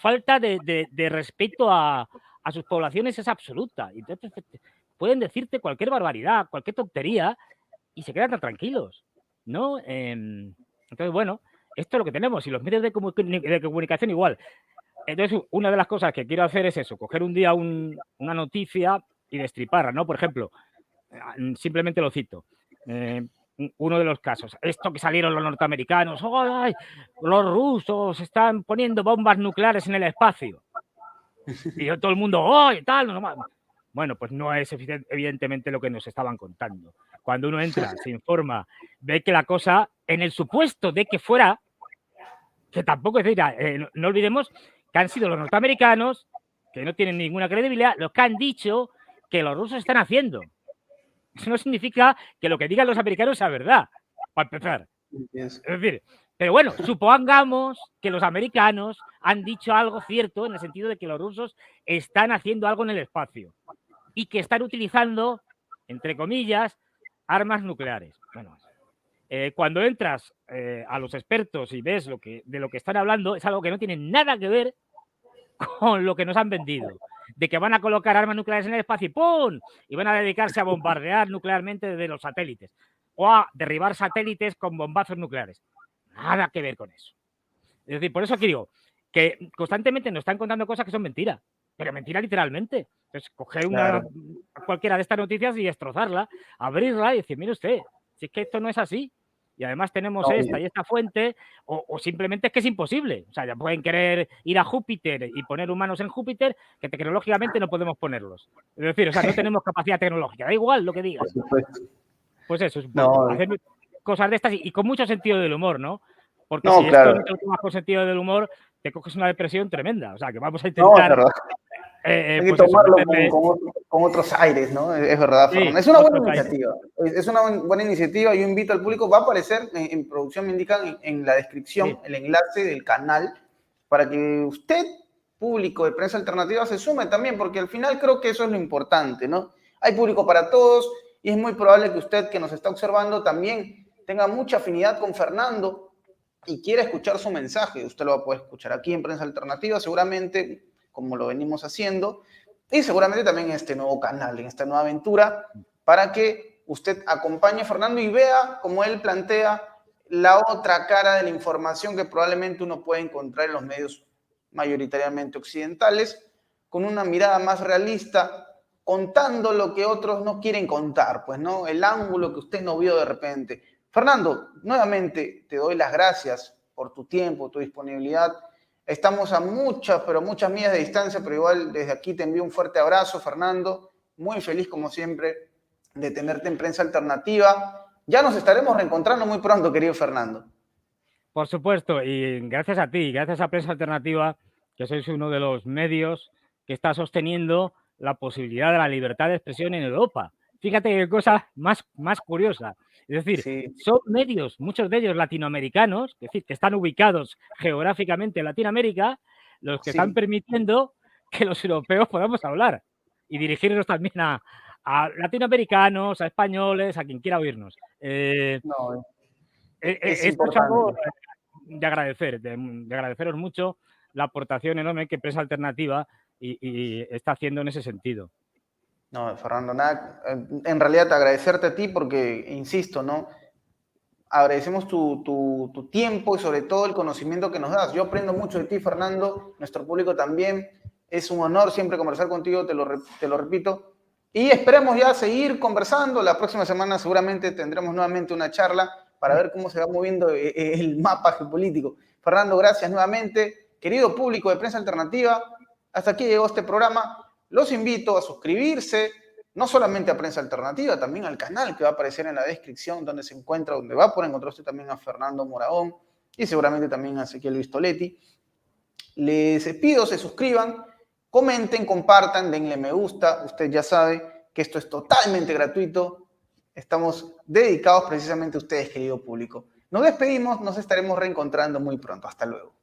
Speaker 2: falta de respeto a a sus poblaciones es absoluta. Y entonces pueden decirte cualquier barbaridad, cualquier tontería y se quedan tan tranquilos, ¿no? Entonces, bueno, esto es lo que tenemos y los medios de comunicación igual. Entonces, una de las cosas que quiero hacer es eso, coger un día una noticia y destriparla, ¿no? Por ejemplo, simplemente lo cito. Uno de los casos, esto que salieron los norteamericanos, ¡ay! Los rusos están poniendo bombas nucleares en el espacio. Y todo el mundo, ¡ay! Tal, no. Bueno, pues no es evidentemente lo que nos estaban contando. Cuando uno entra, se informa, ve que la cosa, en el supuesto de que fuera, que tampoco es decir, no olvidemos que han sido los norteamericanos, que no tienen ninguna credibilidad, los que han dicho que los rusos están haciendo. Eso no significa que lo que digan los americanos sea verdad, para empezar. Es decir, pero bueno, supongamos que los americanos han dicho algo cierto en el sentido de que los rusos están haciendo algo en el espacio y que están utilizando, entre comillas, armas nucleares. Bueno, cuando entras a los expertos y ves de lo que están hablando, es algo que no tiene nada que ver con lo que nos han vendido, de que van a colocar armas nucleares en el espacio y ¡pum! Y van a dedicarse a bombardear nuclearmente desde los satélites o a derribar satélites con bombazos nucleares. Nada que ver con eso. Es decir, por eso aquí digo que constantemente nos están contando cosas que son mentiras, pero mentira literalmente. Entonces, coger cualquiera de estas noticias y destrozarla, abrirla y decir, mire usted, si es que esto no es así. Y además tenemos esta y esta fuente, o simplemente es que es imposible. O sea, ya pueden querer ir a Júpiter y poner humanos en Júpiter, que tecnológicamente no podemos ponerlos. Es decir, o sea, no tenemos capacidad tecnológica, da igual lo que digan. Pues eso, hacer cosas de estas y con mucho sentido del humor, ¿no? Porque si esto no te lo tomas con sentido del humor, te coges una depresión tremenda. O sea, que vamos a intentar...
Speaker 1: hay que tomarlo con otros aires, ¿no? Es verdad, Fernando. Es una buena iniciativa. Es una buena iniciativa. Yo invito al público, va a aparecer en producción, me indican en la descripción el enlace del canal para que usted, público de Prensa Alternativa, se sume también, porque al final creo que eso es lo importante, ¿no? Hay público para todos y es muy probable que usted que nos está observando también tenga mucha afinidad con Fernando y quiera escuchar su mensaje. Usted lo va a poder escuchar aquí en Prensa Alternativa, seguramente, como lo venimos haciendo, y seguramente también en este nuevo canal, en esta nueva aventura, para que usted acompañe a Fernando y vea cómo él plantea la otra cara de la información que probablemente uno puede encontrar en los medios mayoritariamente occidentales, con una mirada más realista, contando lo que otros no quieren contar, pues, ¿no? El ángulo que usted no vio de repente. Fernando, nuevamente te doy las gracias por tu tiempo, tu disponibilidad. Estamos a muchas, pero muchas millas de distancia, pero igual desde aquí te envío un fuerte abrazo, Fernando. Muy feliz, como siempre, de tenerte en Prensa Alternativa. Ya nos estaremos reencontrando muy pronto, querido Fernando.
Speaker 2: Por supuesto, y gracias a ti, gracias a Prensa Alternativa, que sois uno de los medios que está sosteniendo la posibilidad de la libertad de expresión en Europa. Fíjate qué cosa más curiosa. Es decir, son medios, muchos de ellos latinoamericanos, es decir, que están ubicados geográficamente en Latinoamérica, los que están permitiendo que los europeos podamos hablar y dirigirnos también a latinoamericanos, a españoles, a quien quiera oírnos. Esto es algo de agradecer, de agradeceros mucho la aportación enorme que Prensa Alternativa y está haciendo en ese sentido.
Speaker 1: No, Fernando, nada, en realidad agradecerte a ti porque, insisto, ¿no? Agradecemos tu tiempo y sobre todo el conocimiento que nos das. Yo aprendo mucho de ti, Fernando, nuestro público también. Es un honor siempre conversar contigo, te lo repito. Y esperemos ya seguir conversando. La próxima semana seguramente tendremos nuevamente una charla para ver cómo se va moviendo el mapa geopolítico. Fernando, gracias nuevamente. Querido público de Prensa Alternativa, hasta aquí llegó este programa. Los invito a suscribirse, no solamente a Prensa Alternativa, también al canal que va a aparecer en la descripción, donde va a poder encontrar usted también a Fernando Moraón y seguramente también a Ezequiel Vistoletti. Les pido se suscriban, comenten, compartan, denle me gusta. Usted ya sabe que esto es totalmente gratuito. Estamos dedicados precisamente a ustedes, querido público. Nos despedimos, nos estaremos reencontrando muy pronto. Hasta luego.